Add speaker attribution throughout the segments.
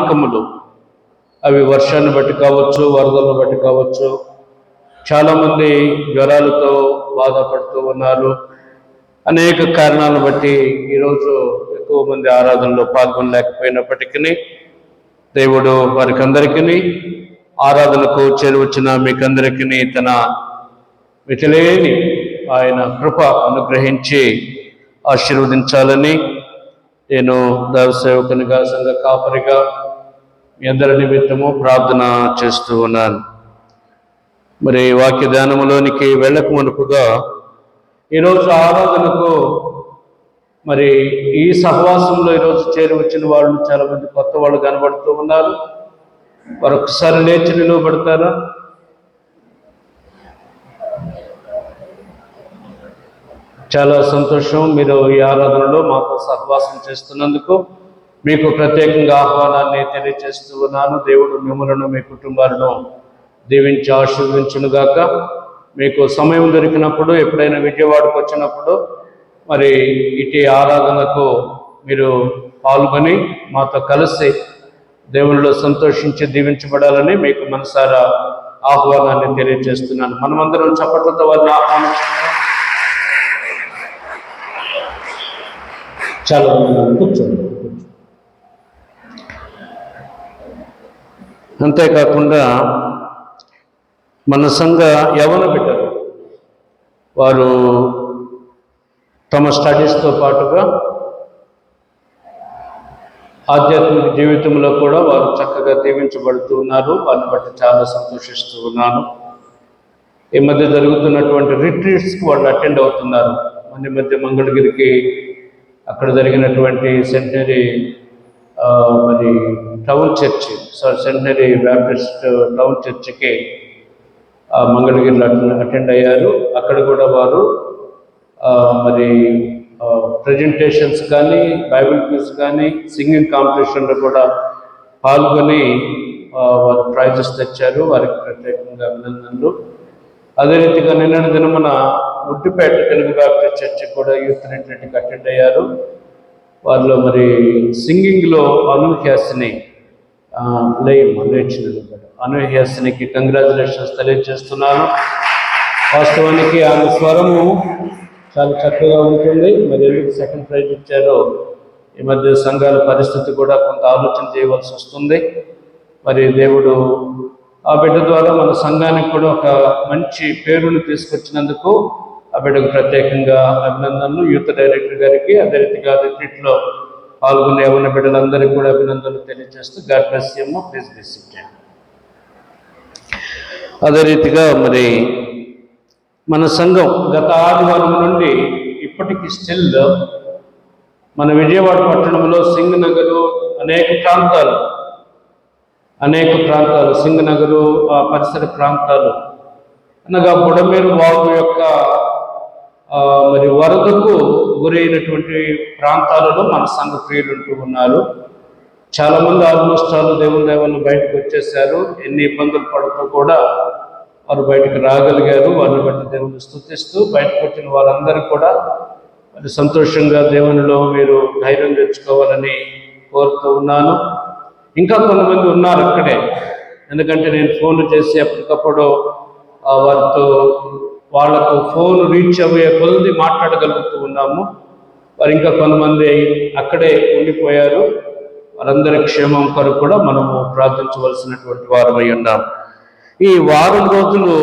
Speaker 1: ఆటంకములు, అవి వర్షాన్ని బట్టి కావచ్చు, వరదలను బట్టి కావచ్చు, చాలామంది జ్వరాలతో బాధపడుతూ ఉన్నారు. అనేక కారణాలను బట్టి ఈరోజు ఎక్కువ మంది ఆరాధనలో పాల్గొనలేకపోయినప్పటికీ దేవుడు వారికి అందరికీ ఆరాధనకు చేరువచ్చిన మీకందరికీ తన మితిలేని ఆయన కృప అనుగ్రహించి ఆశీర్వదించాలని నేను దైవ సేవకునిగా, సంఘ కాపరిగా మీ అందరి నిమిత్తము ప్రార్థన చేస్తూ ఉన్నాను. మరి వాక్య ధ్యానములోనికి వెళ్ళక మునుపుగా ఈరోజు ఆరాధనకు మరి ఈ సహవాసంలో ఈరోజు చేరి వచ్చిన వాళ్ళు చాలామంది కొత్త వాళ్ళు కనబడుతూ ఉన్నారు. మరొకసారి లేచి నిలవబడతారా? చాలా సంతోషం, మీరు ఈ ఆరాధనలో మాతో సహవాసం చేస్తున్నందుకు మీకు ప్రత్యేకంగా ఆహ్వానాన్ని తెలియజేస్తూ ఉన్నాను. దేవుడు మిమ్మలను, మీ కుటుంబాలను దీవించి ఆశీర్వదించునుగాక. మీకు సమయం దొరికినప్పుడు, ఎప్పుడైనా విజయవాడకు వచ్చినప్పుడు మరి ఇటు ఆరాధనకు మీరు పాల్గొని మాతో కలిసి దేవునిలో సంతోషించి దీవించబడాలని మీకు మనసారా ఆహ్వానాన్ని తెలియజేస్తున్నాను. మనమందరం చప్పట్లతో వారిని ఆహ్వానిస్తున్నాం. చాలా కూర్చోండి. అంతేకాకుండా మన సంఘ యవన బిడ్డలు వారు తమ స్టడీస్తో పాటుగా ఆధ్యాత్మిక జీవితంలో కూడా వారు చక్కగా దీవించబడుతూ ఉన్నారు. వారిని బట్టి చాలా సంతోషిస్తూ ఉన్నాను. ఈ మధ్య జరుగుతున్నటువంటి రిట్రీట్స్కి వాళ్ళు అటెండ్ అవుతున్నారు. మన మధ్య మంగళగిరికి అక్కడ జరిగినటువంటి సెంటనరీ మరి town church, centenary Baptist town చర్చికి మంగళగిరిలో అటెండ్ అయ్యారు. అక్కడ కూడా వారు మరి ప్రజెంటేషన్స్ కానీ, బైబిల్ క్విజ్ కానీ, సింగింగ్ కాంపిటీషన్లో కూడా పాల్గొని వారు ప్రైజెస్ తెచ్చారు. వారికి ప్రత్యేకంగా అభినందనలు. అదే రీతిగా నిన్నటి దినమున ఉడ్డిపేట తెలుగు బ్యాప్టిస్ట్ చర్చి కూడా యూత్ రిట్రీట్కి అటెండ్ అయ్యారు. వారిలో మరి సింగింగ్లో అనూహ్యాసిని అనూహ్యాసినికి కంగ్రాచులేషన్స్ తెలియజేస్తున్నాను. వాస్తవానికి ఆమె స్వరము చాలా చక్కగా ఉంటుంది. మరి ఎందుకు సెకండ్ ప్రైజ్ ఇచ్చారో ఈ మధ్య సంఘాల పరిస్థితి కూడా కొంత ఆలోచన చేయవలసి వస్తుంది. మరి దేవుడు ఆ బిడ్డ ద్వారా మన సంఘానికి కూడా ఒక మంచి పేరును తీసుకొచ్చినందుకు ఆ బిడ్డకు ప్రత్యేకంగా అభినందనలు. యూత్ డైరెక్టర్ గారికి, అదే రీతిగా రిట్రీట్లో పాల్గొనే ఉన్న బిడ్డలందరికీ కూడా అభినందనలు తెలియజేస్తూ God bless you. Please be cited. అదే రీతిగా మరి మన సంఘం గత ఆదివారం నుండి ఇప్పటికి స్టిల్ మన విజయవాడ పట్టణంలో సింగనగరు అనేక ప్రాంతాలు సింగనగరు ఆ పరిసర ప్రాంతాలు అనగా బుడమేరు వాగు యొక్క మరి వరదకు గురైనటువంటి ప్రాంతాలలో మన సంఘ ప్రియులు ఉంటూ ఉన్నారు. చాలామంది ఆల్మోస్ట్ దేవుని దైవాన్ని బయటకు వచ్చేసారు. ఎన్ని ఇబ్బందులు పడుతూ కూడా వారు బయటకు రాగలిగారు. వారిని బట్టి దేవుని స్తుతిస్తూ బయటకు వచ్చిన వారందరూ కూడా మరి సంతోషంగా దేవునిలో మీరు ధైర్యం తెచ్చుకోవాలని కోరుతూ ఉన్నాను. ఇంకా కొంతమంది ఉన్నారు అక్కడే, ఎందుకంటే నేను ఫోన్లు చేసి ఎప్పటికప్పుడు వారితో వాళ్లకు ఫోన్ రీచ్ అయ్యే కొద్ది మాట్లాడగలుగుతూ ఉన్నాము. వారు ఇంకా కొంతమంది అక్కడే ఉండిపోయారు. వారందరి క్షేమం కొరకు కూడా మనము ప్రార్థించవలసినటువంటి వారమై ఉన్నాం. ఈ వారం రోజులు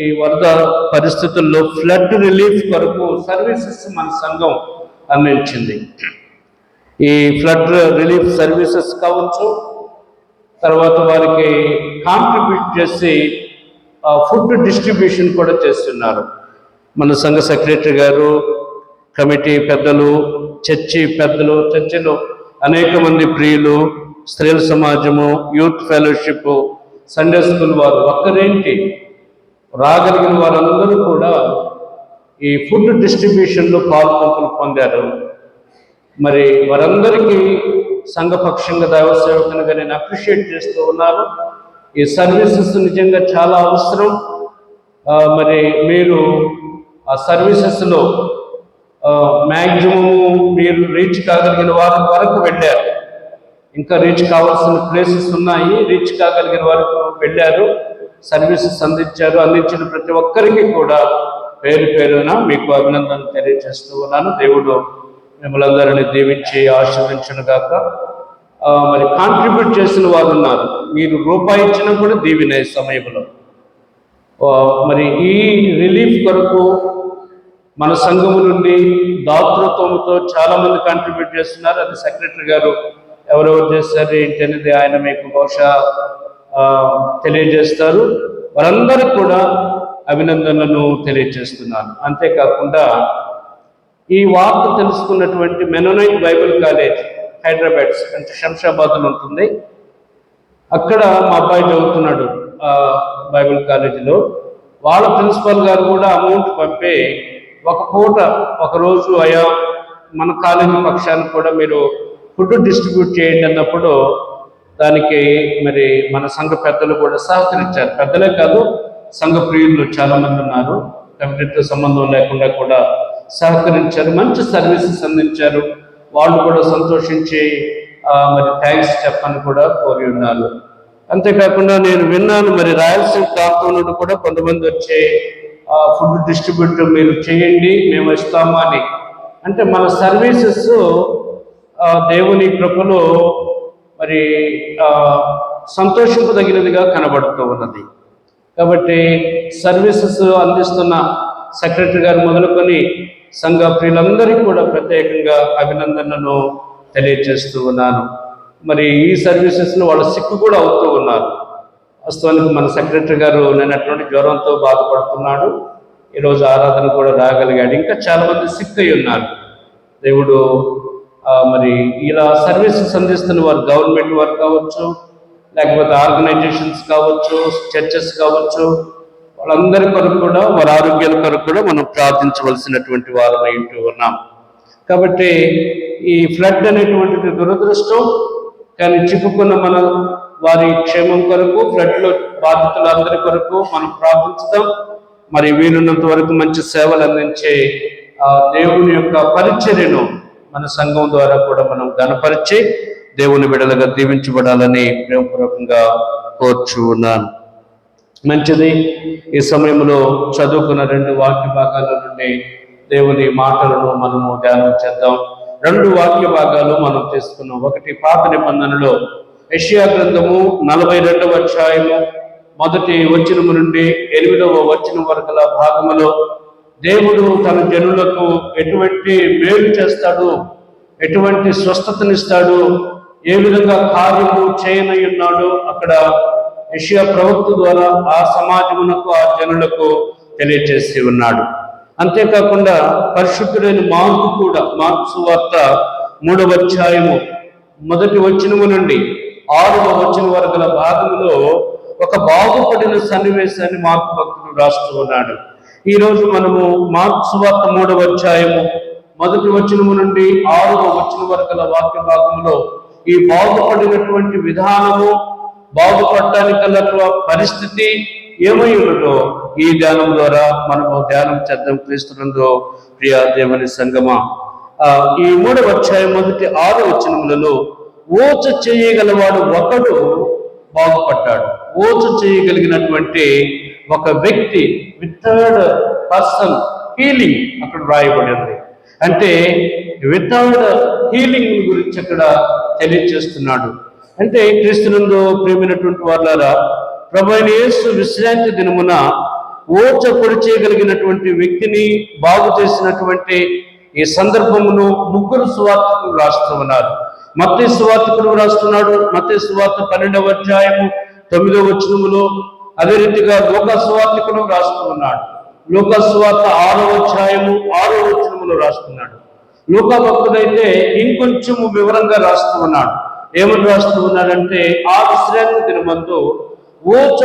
Speaker 1: ఈ వరద పరిస్థితుల్లో ఫ్లడ్ రిలీఫ్ కొరకు సర్వీసెస్ మన సంఘం అందించింది. ఈ ఫ్లడ్ రిలీఫ్ సర్వీసెస్ కావచ్చు, తర్వాత వారికి కాంట్రిబ్యూట్ చేసి ఫుడ్ డిస్ట్రిబ్యూషన్ కూడా చేస్తున్నారు. మన సంఘ సెక్రటరీ గారు, కమిటీ పెద్దలు, చర్చిలో అనేక మంది ప్రియులు, స్త్రీల సమాజము, యూత్ ఫెలోషిప్, సండే స్కూల్ వారు ఒక్కరేంటి రాగలిగిన వారందరూ కూడా ఈ ఫుడ్ డిస్ట్రిబ్యూషన్లో పాల్గొంపులు పొందారు. మరి వారందరికీ సంఘపక్షంగా దైవ సేవకునిగా నేను అప్రిషియేట్ చేస్తూ ఉన్నాను. ఈ సర్వీసెస్ నిజంగా చాలా అవసరం. మరి మీరు ఆ సర్వీసెస్లో మ్యాక్సిమము మీరు రీచ్ కాగలిగిన వారి వరకు వెళ్ళారు. ఇంకా రీచ్ కావాల్సిన ప్లేసెస్ ఉన్నాయి. రీచ్ కాగలిగిన వరకు వెళ్ళారు, సర్వీసెస్ అందించిన ప్రతి ఒక్కరికి కూడా పేరు పేరున మీకు అభినందనలు తెలియజేస్తూ ఉన్నాను. దేవుడు మిమ్మల్ని అందరినీ దీవించి ఆశీర్వదించును గాక. మరి కాంట్రిబ్యూట్ చేసిన వారు ఉన్నారు, మీరు రూపాయి ఇచ్చినా కూడా దీవిన ఈ సమయంలో. మరి ఈ రిలీఫ్ కొరకు మన సంఘము నుండి దాతృత్వంతో చాలా మంది కాంట్రిబ్యూట్ చేస్తున్నారు. అది సెక్రటరీ గారు ఎవరెవరు చేస్తారు ఏంటి అనేది ఆయన మీకు బహుశా తెలియజేస్తారు. వారందరికీ కూడా అభినందనలను తెలియజేస్తున్నాను. అంతేకాకుండా ఈ వార్త తెలుసుకున్నటువంటి మెనోనైట్ బైబిల్ కాలేజ్ హైదరాబాద్ అంటే శంషాబాద్లో ఉంటుంది. అక్కడ మా అబ్బాయి చదువుతున్నాడు బైబిల్ కాలేజీలో. వాళ్ళ ప్రిన్సిపల్ గారు కూడా అమౌంట్ పంపి ఒక పూట ఒకరోజు అయా మన కాలేజీ పక్షానికి కూడా మీరు ఫుడ్ డిస్ట్రిబ్యూట్ చేయండి అన్నప్పుడు దానికి మరి మన సంఘ పెద్దలు కూడా సహకరించారు. పెద్దలే కాదు, సంఘ ప్రియులు చాలామంది ఉన్నారు, కమిటీతో సంబంధం లేకుండా కూడా సహకరించారు, మంచి సర్వీసెస్ అందించారు. వాళ్ళు కూడా సంతోషించి మరి థ్యాంక్స్ చెప్పని కూడా కోరి ఉన్నారు. అంతేకాకుండా నేను విన్నాను, మరి రాయలసీమ ప్రాంతం నుండి కూడా కొంతమంది వచ్చి ఫుడ్ డిస్ట్రిబ్యూట్ మీరు చేయండి మేము ఇస్తాము అని. అంటే మన సర్వీసెస్ దేవుని కృపలో మరి సంతోషింపదగినదిగా కనబడుతూ ఉన్నది. కాబట్టి సర్వీసెస్ అందిస్తున్న సెక్రటరీ గారు మొదలుకొని సంఘ ప్రియులందరికీ కూడా ప్రత్యేకంగా అభినందనలను తెలియజేస్తూ ఉన్నాను. మరి ఈ సర్వీసెస్లో వాళ్ళు సిక్ కూడా అవుతూ ఉన్నారు. వాస్తవానికి మన సెక్రటరీ గారు నిన్నటువంటి జ్వరంతో బాధపడుతున్నాడు. ఈరోజు ఆరాధన కూడా రాగలిగాడు. ఇంకా చాలామంది సిక్ అయి ఉన్నారు. దేవుడు మరి ఇలా సర్వీసెస్ అందిస్తున్న వారు గవర్నమెంట్ వారు కావచ్చు, లేకపోతే ఆర్గనైజేషన్స్ కావచ్చు, చర్చెస్ కావచ్చు, వాళ్ళందరి కొరకు కూడా వారి ఆరోగ్యాల కొరకు కూడా మనం ప్రార్థించవలసినటువంటి వారు అయింటూ ఉన్నాం. కాబట్టి ఈ ఫ్లడ్ అనేటువంటిది దురదృష్టం, కానీ చిక్కుకున్న మన వారి క్షేమం కొరకు, ఫ్లడ్లో బాధితులందరి కొరకు మనం ప్రార్థించుదాం. మరి వీలున్నంత వరకు మంచి సేవలు అందించే దేవుని యొక్క పరిచర్యను మన సంఘం ద్వారా కూడా మనం ఘనపరిచి దేవుని బిడ్డలుగా దీవించబడాలని ప్రేమపూర్వకంగా కోరుచు ఉన్నాను. మంచిది. ఈ సమయంలో చదువుకున్న 2 వాక్య భాగాల నుండి దేవుని మాటలను మనము ధ్యానం చేద్దాం. 2 వాక్య భాగాలు మనం తీసుకున్నాం. ఒకటి పాత నిబంధనలో యెషయా గ్రంథము 42వ అధ్యాయము 1వ వచనము నుండి 8వ వచనం వరకుల భాగములో దేవుడు తన జనులకు ఎటువంటి మేలు చేస్తాడు, ఎటువంటి స్వస్థతనిస్తాడు, ఏ విధంగా కార్యము చేయనయ్యున్నాడు అక్కడ యెషయా ప్రవక్త ద్వారా ఆ సమాజమునకు, ఆ జనులకు తెలియజేసి ఉన్నాడు. అంతేకాకుండా పరిశుద్ధుడైన మార్కు కూడా మార్కు సువార్త 3వ అధ్యాయము 1వ వచనము నుండి 6వ వచనం వరకుల భాగంలో ఒక బాగుపడిన సన్నివేశాన్ని మార్కు భక్తుడు రాస్తూ ఉన్నాడు. ఈరోజు మనము మార్కు సువార్త 3వ అధ్యాయము 1వ వచనము నుండి 6వ వచనం వరకుల వాక్య భాగంలో ఈ బాగుపడినటువంటి విధానము, బాగుపడటానికి గల పరిస్థితి ఏమై ఉన్నదో ఈ ధ్యానం ద్వారా మనము ధ్యానం చేద్దాం. క్రీస్తునందు ప్రియ దేవుని సంగమా, ఈ 3వ అధ్యాయం 1-6 వచనములలో ఓచ చేయగలవాడు ఒకడు బాగుపడ్డాడు. ఓచ చేయగలిగినటువంటి ఒక వ్యక్తి, వితౌట్ పర్సన్ హీలింగ్ అక్కడ రాయబడింది. అంటే వితౌట్ హీలింగ్ గురించి అక్కడ తెలియజేస్తున్నాడు. అంటే క్రీస్తునందు ప్రియమైనటువంటి వాళ్ళారా, ప్రభువైన యేసు విశ్రాంతి దినమున ఓచ పొడి చేయగలిగినటువంటి వ్యక్తిని బాగు చేసినటువంటి ఈ సందర్భమును 3 సువార్తికులు రాస్తూ ఉన్నారు. మత్తయి సువార్తికుడు రాస్తున్నాడు. మత్తయి సువార్త 12వ అధ్యాయము 9వ వచనములో, అదే రీతిగా లూకా సువార్తికుడు రాస్తూ ఉన్నాడు. లూకా సువార్త 6వ అధ్యాయము 6వ వచనములో రాస్తున్నాడు. లూకా భక్తుడైతే ఇంకొంచెము వివరంగా రాస్తూ ఉన్నాడు. ఏమని రాస్తూ ఉన్నాడంటే, ఆ విశ్రాంతి దినమందు ఓచ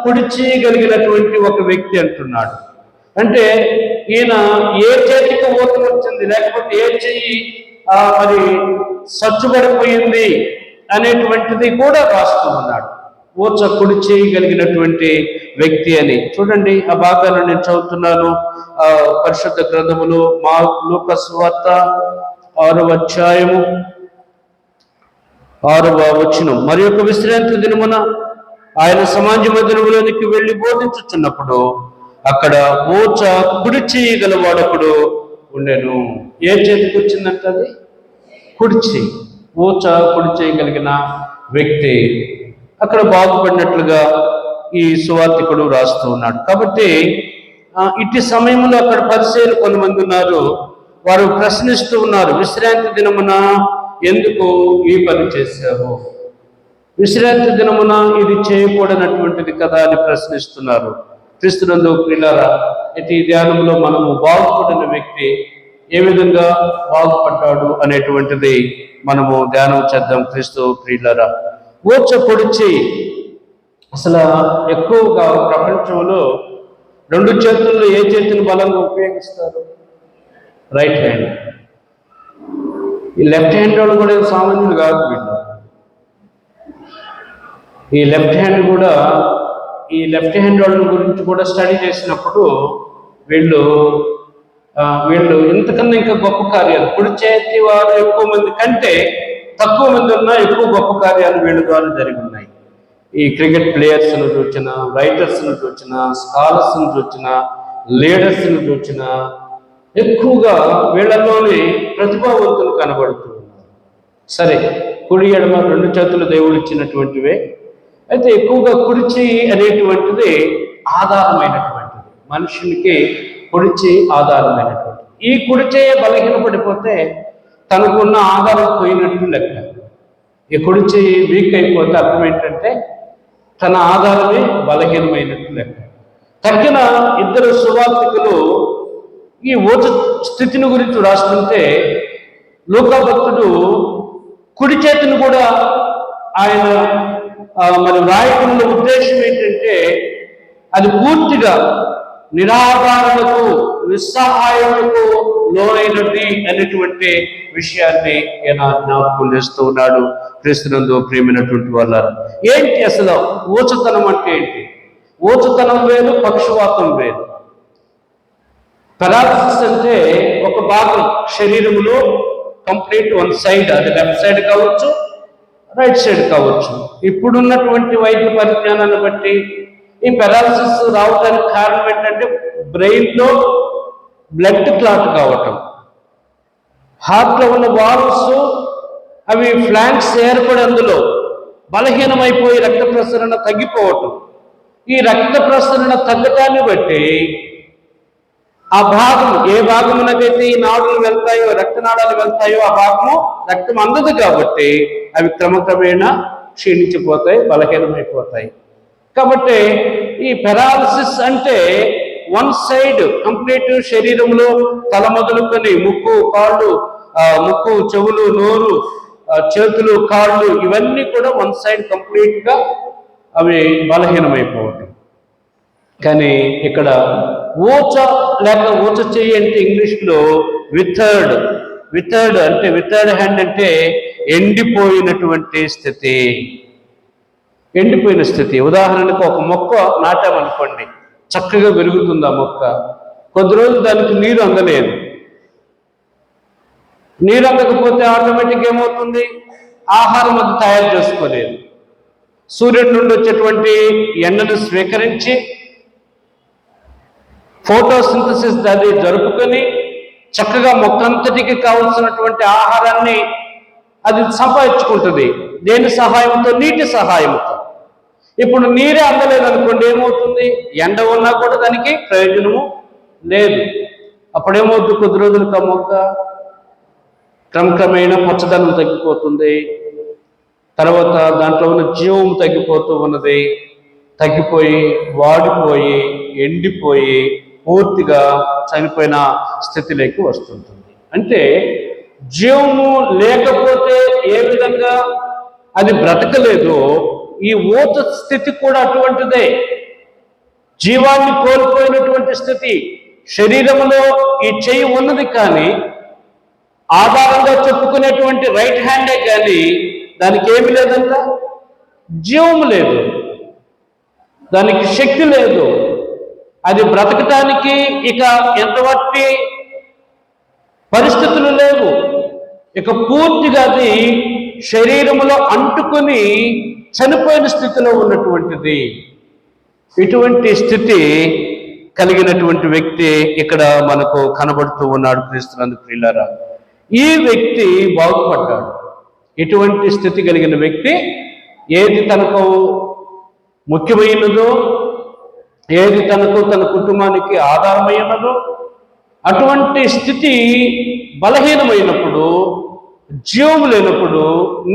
Speaker 1: పొడి చేయగలిగినటువంటి ఒక వ్యక్తి అంటున్నాడు. అంటే ఈయన ఏ చేతికి ఓత వచ్చింది, లేకపోతే ఏ చెయ్యి మరి సచ్చుబడిపోయింది అనేటువంటిది కూడా రాస్తూ ఉన్నాడు. ఓచ పొడి చేయగలిగినటువంటి వ్యక్తి అని. చూడండి, ఆ భాగాన్ని నేను చదువుతున్నాను. పరిశుద్ధ గ్రంథములో లూకా సువార్త 6వ అధ్యాయము 6వ వచనం, మరి యొక్క విశ్రాంతి దినమున ఆయన సమాజ మందిరంలోనికి వెళ్ళి బోధించుచున్నప్పుడు అక్కడ ఊచ కుడి చేయగలవాడొకడు ఉండెను. ఏ చేతికి వచ్చిందంట? అది కుడి చేయి. ఊచ కుడి చేయగలిగిన వ్యక్తి అక్కడ బాగుపడినట్లుగా ఈ సువార్తికుడు రాస్తూ ఉన్నాడు. కాబట్టి ఇట్టి సమయంలో అక్కడ పరిచయులు కొంతమంది ఉన్నారు. వారు ప్రశ్నిస్తూ ఉన్నారు, విశ్రాంతి దినమున ఎందుకు ఈ పని చేశావు? విశ్రాంతి దినమున ఇది చేయకూడనటువంటిది కదా అని ప్రశ్నిస్తున్నారు. క్రీస్తునందు ప్రియులారా, ఈ ధ్యానంలో మనము బాగుపడిన వ్యక్తి ఏ విధంగా బాగుపడ్డాడు అనేటువంటిది మనము ధ్యానం చేద్దాం. క్రీస్తు ప్రియులారా, ఊచ పొడిచి అసలు ఎక్కువగా ప్రపంచంలో 2 చేతుల్లో ఏ చేతిని బలంగా ఉపయోగిస్తారు? Right hand. ఈ లెఫ్ట్ హ్యాండ్ వాళ్ళు కూడా సామాన్యులు కాదు వీళ్ళు. ఈ లెఫ్ట్ హ్యాండ్ వాళ్ళ గురించి కూడా స్టడీ చేసినప్పుడు వీళ్ళు ఇంతకన్నా ఇంకా గొప్ప కార్యాలు, కుడి చేతి వారు ఎక్కువ మంది కంటే తక్కువ మంది ఉన్నా ఎక్కువ గొప్ప కార్యాలు వీళ్ళ ద్వారా జరిగి ఉన్నాయి. ఈ క్రికెట్ ప్లేయర్స్ను చూచిన, రైటర్స్ను చూచిన, స్కాలర్స్ను చూచిన, లీడర్స్ను చూచిన ఎక్కువగా వీళ్ళలోని ప్రతిభావంతులు కనబడుతూ ఉన్నారు. సరే, కుడి ఎడమ 2 చేతులు దేవుడు ఇచ్చినటువంటివే. అయితే ఎక్కువగా కుడిచి అనేటువంటిది ఆధారమైనటువంటిది, మనుషునికి కుడిచి ఆధారమైనటువంటిది. ఈ కుడిచేయ బలహీనపడిపోతే తనకున్న ఆధారం పోయినట్టు లెక్క. ఈ కుడిచి వీక్ అయిపోతే అర్థం ఏంటంటే తన ఆధారమే బలహీనమైనట్టు లెక్క. తగ్గిన 2 సువార్తికులు ఈ ఊచ స్థితిని గురించి రాస్తుంటే లూకా భక్తుడు కుడి చేతిని కూడా ఆయన మరి రాయకున్న ఉద్దేశం ఏంటంటే అది పూర్తిగా నిరాధారణకు, నిస్సహాయకు లోనైనది అనేటువంటి విషయాన్ని ఆయన జ్ఞాపకం చేస్తూ ఉన్నాడు. క్రీస్తునందు ప్రియమైనటువంటి వాళ్ళ, ఏంటి అసలు ఊచతనం అంటే ఏంటి? ఊచతనం వేరు, పక్షవాతం వేరు. పెరాలసిస్ అంటే ఒక భాగం శరీరంలో కంప్లీట్ వన్ సైడ్, అది లెఫ్ట్ సైడ్ కావచ్చు, రైట్ సైడ్ కావచ్చు. ఇప్పుడున్నటువంటి వైద్య పరిజ్ఞానాన్ని బట్టి ఈ పెరాలసిస్ రావడానికి కారణం ఏంటంటే బ్రెయిన్లో బ్లడ్ క్లాట్ కావటం, హార్ట్లో ఉన్న వాల్వ్స్ అవి ఫ్లాంక్స్ ఏర్పడి అందులో బలహీనమైపోయి రక్త ప్రసరణ తగ్గిపోవటం. ఈ రక్త ప్రసరణ తగ్గటాన్ని బట్టి ఆ భాగం, ఏ భాగమునకైతే ఈ నాడులు వెళ్తాయో, రక్తనాళాలు వెళ్తాయో ఆ భాగము రక్తం అందదు కాబట్టి అవి క్రమక్రమేణా క్షీణించిపోతాయి, బలహీనమైపోతాయి. కాబట్టి ఈ పెరాలసిస్ అంటే వన్ సైడ్ కంప్లీట్ శరీరంలో తల మొదలుకొని ముక్కు, కాళ్ళు, ముక్కు, చెవులు, నోరు, చేతులు, కాళ్ళు ఇవన్నీ కూడా వన్ సైడ్ కంప్లీట్గా అవి బలహీనమైపోవటం. కానీ ఇక్కడ ఊచ లేక ఊచ చెయ్యి అంటే ఇంగ్లీష్లో విథర్డ్ అంటే విథర్డ్ హ్యాండ్ అంటే ఎండిపోయినటువంటి స్థితి. ఎండిపోయిన స్థితి. ఉదాహరణకు ఒక మొక్క నాటామనుకోండి, చక్కగా పెరుగుతుంది ఆ మొక్క. కొద్ది రోజులు దానికి నీరు అందలేదు. నీరు అందకపోతే ఆటోమేటిక్గా ఏమవుతుంది? ఆహారం అది తయారు చేసుకోలేదు. సూర్యుడి నుండి వచ్చేటువంటి ఎండను స్వీకరించి ఫోటోసింథసిస్ అది జరుపుకొని చక్కగా మొక్కంతటికి కావలసినటువంటి ఆహారాన్ని అది సంపాదించుకుంటుంది. దేని సహాయంతో? నీటి సహాయంతో. ఇప్పుడు నీరే అందలేదనుకోండి, ఏమవుతుంది? ఎండ ఉన్నా కూడా దానికి ప్రయోజనము లేదు. అప్పుడేమవుతుంది? కొద్ది రోజులకు ఆ మొక్క క్రమక్రమేణా పచ్చదనం తగ్గిపోతుంది. తర్వాత దాంట్లో ఉన్న జీవం తగ్గిపోతూ ఉన్నది. తగ్గిపోయి, వాడిపోయి, ఎండిపోయి పూర్తిగా చనిపోయిన స్థితిలోకి వస్తుంటుంది. అంటే జీవము లేకపోతే ఏ విధంగా అది బ్రతకలేదో ఈ ఊత స్థితి కూడా అటువంటిదే. జీవాన్ని కోల్పోయినటువంటి స్థితి. శరీరంలో ఈ చెయ్యి ఉన్నది కానీ ఆధారంగా చెప్పుకునేటువంటి రైట్ హ్యాండే కానీ దానికి ఏమి లేదంట, జీవం లేదు, దానికి శక్తి లేదు. అది బ్రతకటానికి ఇక ఎంతవట్టి పరిస్థితులు లేవు. ఇక పూర్తిగా అది శరీరములో అంటుకుని చనిపోయిన స్థితిలో ఉన్నటువంటిది. ఇటువంటి స్థితి కలిగినటువంటి వ్యక్తి ఇక్కడ మనకు కనబడుతూ ఉన్నాడు. క్రీస్తునందు ప్రియులారా, ఈ వ్యక్తి బాగుపడ్డాడు. ఇటువంటి స్థితి కలిగిన వ్యక్తి ఏది తనకు ముఖ్యమైనదో, ఏది తనకు తన కుటుంబానికి ఆధారమైనదో అటువంటి స్థితి బలహీనమైనప్పుడు, జీవం లేనప్పుడు,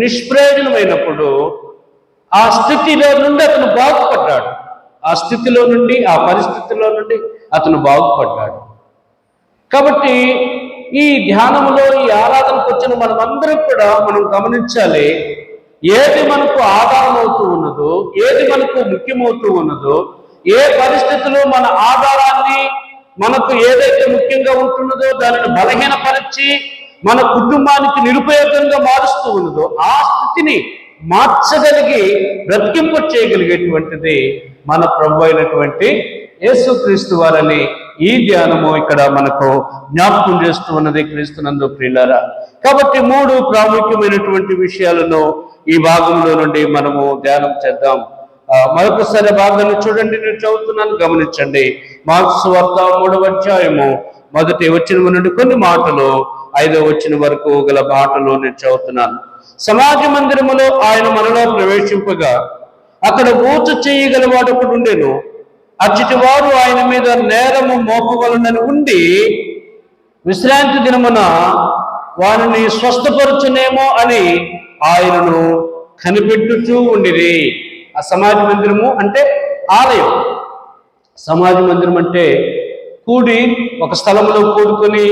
Speaker 1: నిష్ప్రయోజనమైనప్పుడు ఆ స్థితిలో నుండి అతను బాగుపడ్డాడు. ఆ స్థితిలో నుండి, ఆ పరిస్థితిలో నుండి అతను బాగుపడ్డాడు. కాబట్టి ఈ ధ్యానంలో, ఈ ఆరాధనకు వచ్చిన మనమందరం కూడా మనం గమనించాలి, ఏది మనకు ఆధారం అవుతూ ఉన్నదో, ఏది మనకు ముఖ్యమవుతూ ఉన్నదో, ఏ పరిస్థితిలో మన ఆధారాన్ని, మనకు ఏదైతే ముఖ్యంగా ఉంటున్నదో దానిని బలహీనపరిచి మన కుటుంబానికి నిరుపయోగంగా మారుస్తూ ఉన్నదో ఆ స్థితిని మార్చగలిగి బ్రతికింప చేయగలిగేటువంటిది మన ప్రభు అయినటువంటి యేసుక్రీస్తు వారని ఈ ధ్యానము ఇక్కడ మనకు జ్ఞాపకం చేస్తూ ఉన్నది. క్రీస్తునందు ప్రియులారా, కాబట్టి 3 ప్రాముఖ్యమైనటువంటి విషయాలను ఈ భాగంలో నుండి మనము ధ్యానం చేద్దాం. మరొకసారి భాగాన్ని చూడండి, నేను చదువుతున్నాను, గమనించండి. మార్కు సువార్త 3వ అధ్యాయము 1వ వచనం నుండి కొన్ని మాటలు 5వ వచనం వరకు గల మాటలు నేను చదువుతున్నాను. సమాజ మందిరములో ఆయన మనలో ప్రవేశింపగా అక్కడ ఊచ చేయగలవాడు ఒకడు ఉండెను. అచ్చటి వారు ఆయన మీద నేరము మోపవలనని ఉండి విశ్రాంతి దినమున వారిని స్వస్థపరచునేమో అని ఆయనను కనిపెట్టుచూ ఉండిరి. ఆ సమాజ మందిరము అంటే ఆలయం. సమాజ మందిరం అంటే కూడి ఒక స్థలంలో కూడుకొని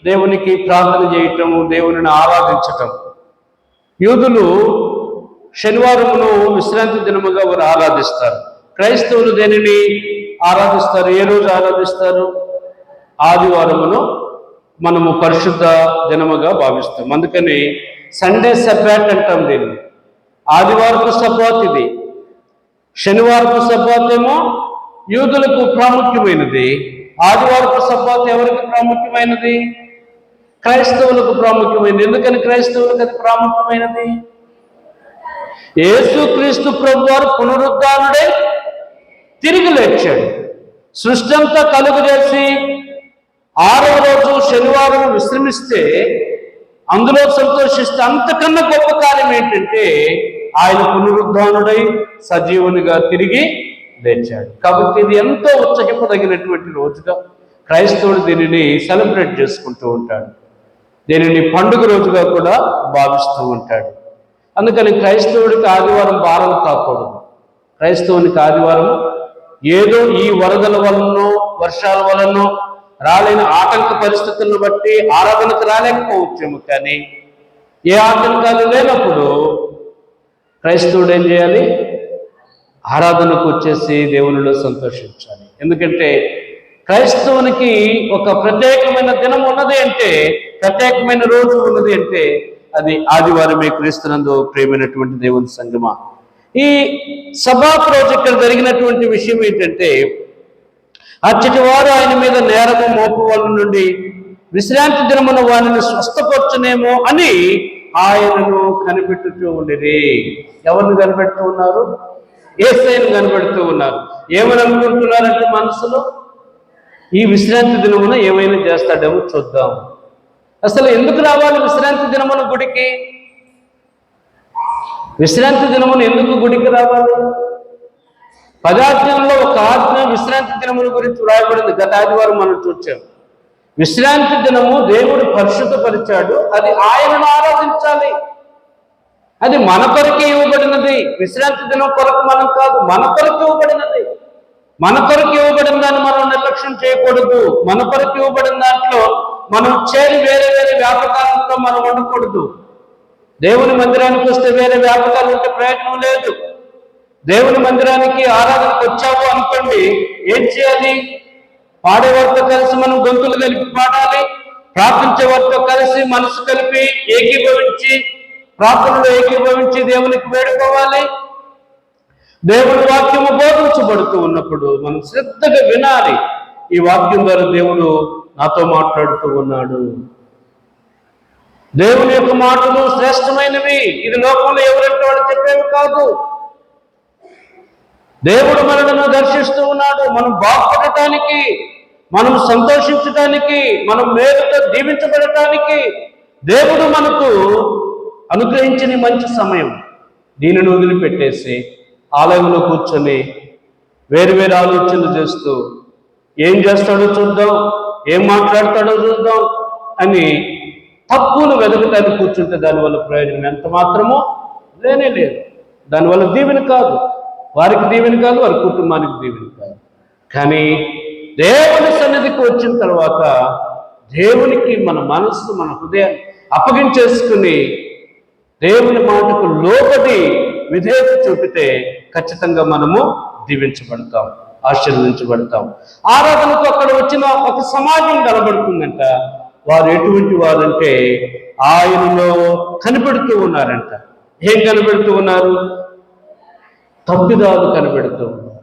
Speaker 1: దేవునికి ప్రార్థన చేయటం, దేవుని ఆరాధించటం. యూదులు శనివారమును విశ్రాంతి దినముగా వారు ఆరాధిస్తారు. క్రైస్తవులు దేనిని ఆరాధిస్తారు? ఏ రోజు ఆరాధిస్తారు? ఆదివారమును మనము పరిశుద్ధ దినముగా భావిస్తాం. అందుకని సండే సబ్బాత్ అంటాం దీన్ని. ఆదివారపు సబ్బాత్ ఇది, శనివారపు సబ్బాత్ ఏమో యూదులకు ప్రాముఖ్యమైనది. ఆదివారపు సబ్బాత్ ఎవరికి ప్రాముఖ్యమైనది? క్రైస్తవులకు ప్రాముఖ్యమైనది. ఎందుకని క్రైస్తవులకు అది ప్రాముఖ్యమైనది? యేసుక్రీస్తు ప్రభువారు పునరుద్ధానుడై తిరిగి లేచాడు. సృష్టి అంతా కలుగు చేసి 6వ రోజు శనివారం విశ్రమిస్తే, అందులో సంతోషిస్తే, అంతకన్నా గొప్ప కార్యం ఏంటంటే ఆయన పునరుద్ధానుడై సజీవునిగా తిరిగి లేచాడు. కాబట్టి ఇది ఎంతో ఉత్సహింపదగినటువంటి రోజుగా క్రైస్తవుడు దీనిని సెలబ్రేట్ చేసుకుంటూ ఉంటాడు. దీనిని పండుగ రోజుగా కూడా భావిస్తూ ఉంటాడు. అందుకని క్రైస్తవుడికి ఆదివారం భారం కాకూడదు. క్రైస్తవునికి ఆదివారం ఏదో ఈ వరదల వలనో, వర్షాల వలనో, రాలేని ఆటంక పరిస్థితులను బట్టి ఆరాధనకు రాలేకపోవచ్చేమో, కానీ ఏ ఆటంకాలు లేనప్పుడు క్రైస్తవుడు ఏం చేయాలి? ఆరాధనకు వచ్చేసి దేవునిలో సంతోషించాలి. ఎందుకంటే క్రైస్తవునికి ఒక ప్రత్యేకమైన దినం ఉన్నది అంటే, ప్రత్యేకమైన రోజు ఉన్నది అంటే అది ఆదివారమే. క్రీస్తునందు ప్రియమైనటువంటి దేవుని సంగమా, ఈ సబాత్ రోజు ఇక్కడ జరిగినటువంటి విషయం ఏంటంటే, అచ్చటి వారు ఆయన మీద నేరము మోపు వాళ్ళ నుండి విశ్రాంతి దినమున వారిని స్వస్థపరచునేమో అని ఆయనను కనిపెట్టుతూ ఉండిరి. ఎవరిని కనిపెడుతూ ఉన్నారు? యేసయ్యను కనిపెడుతూ ఉన్నారు. ఏమని అనుకుంటున్నారంటే మనసులో, ఈ విశ్రాంతి దినమున ఏమైనా చేస్తాడేమో చూద్దాం. అసలు ఎందుకు రావాలి విశ్రాంతి దినమున గుడికి? విశ్రాంతి దినమున ఎందుకు గుడికి రావాలి? పదార్థంలో ఒక ఆజ్ఞ విశ్రాంతి దినముల గురించి వ్రాయబడింది. గత ఆదివారం మనం చూచాం. విశ్రాంతి దినము దేవుడు పరిశుద్ధపరిచాడు, అది ఆయనను ఆరాధించాలి. అది మన కొరకే ఇవ్వబడినది. విశ్రాంతి దినం కొరకు మనం కాదు, మన కొరకు ఇవ్వబడినది. మన కొరకు ఇవ్వబడిన దాన్ని మనం నిర్లక్ష్యం చేయకూడదు. మన కొరకు ఇవ్వబడిన దాంట్లో మనం చేరి వేరే వేరే వ్యాపకాలతో మనం ఉండకూడదు. దేవుని మందిరానికి వస్తే వేరే వ్యాపకాలు ఉంటే ప్రయోజనం లేదు. దేవుని మందిరానికి ఆరాధనకు వచ్చావు అనుకోండి, ఏం చేయాలి? పాడేవారితో కలిసి మనం గొంతులు కలిపి పాడాలి. ప్రార్థించే వారితో కలిసి మనసు కలిపి ఏకీభవించి, ప్రార్థనలో ఏకీభవించి దేవునికి వేడుకోవాలి. దేవుని వాక్యము బోధించబడుతూ ఉన్నప్పుడు మనం శ్రద్ధగా వినాలి. ఈ వాక్యం ద్వారా దేవుడు నాతో మాట్లాడుతూ ఉన్నాడు. దేవుని యొక్క మాటలు శ్రేష్టమైనవి. ఇది లోకంలో ఎవరంటే వాళ్ళు చెప్పేవి కాదు. దేవుడు మనలను దర్శిస్తూ ఉన్నాడు. మనం బాగుపడటానికి, మనం సంతోషించటానికి, మనం మేలుతో దీవించబడటానికి దేవుడు మనకు అనుగ్రహించిన మంచి సమయం. దీనిని వదిలిపెట్టేసి ఆలయంలో కూర్చొని వేరు వేరు ఆలోచనలు చేస్తూ ఏం చేస్తాడో చూద్దాం, ఏం మాట్లాడతాడో చూద్దాం అని తప్పును వెతకటానికి కూర్చుంటే దానివల్ల ప్రయోజనం ఎంత మాత్రమో లేనే లేదు. దానివల్ల దీవెన కాదు, వారికి దీవెన కాదు, వారి కుటుంబానికి దీవెన కాదు. కానీ దేవుని సన్నిధికి వచ్చిన తర్వాత దేవునికి మన మనస్సు, మన హృదయాన్ని అప్పగించేసుకుని దేవుని మాటకు లోబడి విధేయత చూపితే ఖచ్చితంగా మనము దీవించబడతాం, ఆశీర్వదించబడతాం. ఆరాధనకు అక్కడ వచ్చిన ఒక సమాజం కనబడుతుందంట. వారు ఎటువంటి వారంటే ఆయనలో కనిపెడుతూ ఉన్నారంట. ఏం కనిపెడుతూ ఉన్నారు? తప్పిదాలు కనిపెడుతూ ఉన్నారు.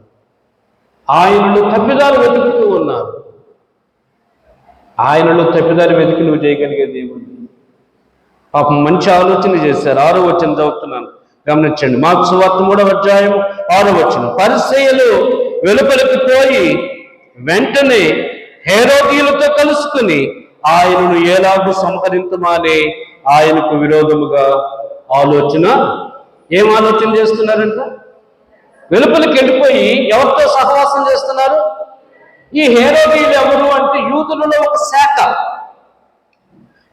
Speaker 1: ఆయనలో తప్పిదాలు వెతుకుతూ ఉన్నారు. ఆయనలో తప్పిదాలు వెతికి నువ్వు చేయగలిగే దేవుడు. పాపం మంచి ఆలోచన చేశారు. 6వ వచనం చదువుతున్నాను, గమనించండి. మార్కు సువార్త 3వ అధ్యాయం 6వ వచనం. పరిసయ్యులు వెలుపలికి పోయి వెంటనే హేరోదీయులతో కలుసుకుని ఆయనను ఎలాగూ సంహరించమని ఆయనకు విరోధముగా ఏం ఆలోచన చేస్తున్నారంట? వెలుపలికి వెళ్ళిపోయి ఎవరితో సహవాసం చేస్తున్నారు? ఈ హేరోదీయులు ఎవరు అంటే యూదులలో ఒక శాఖ.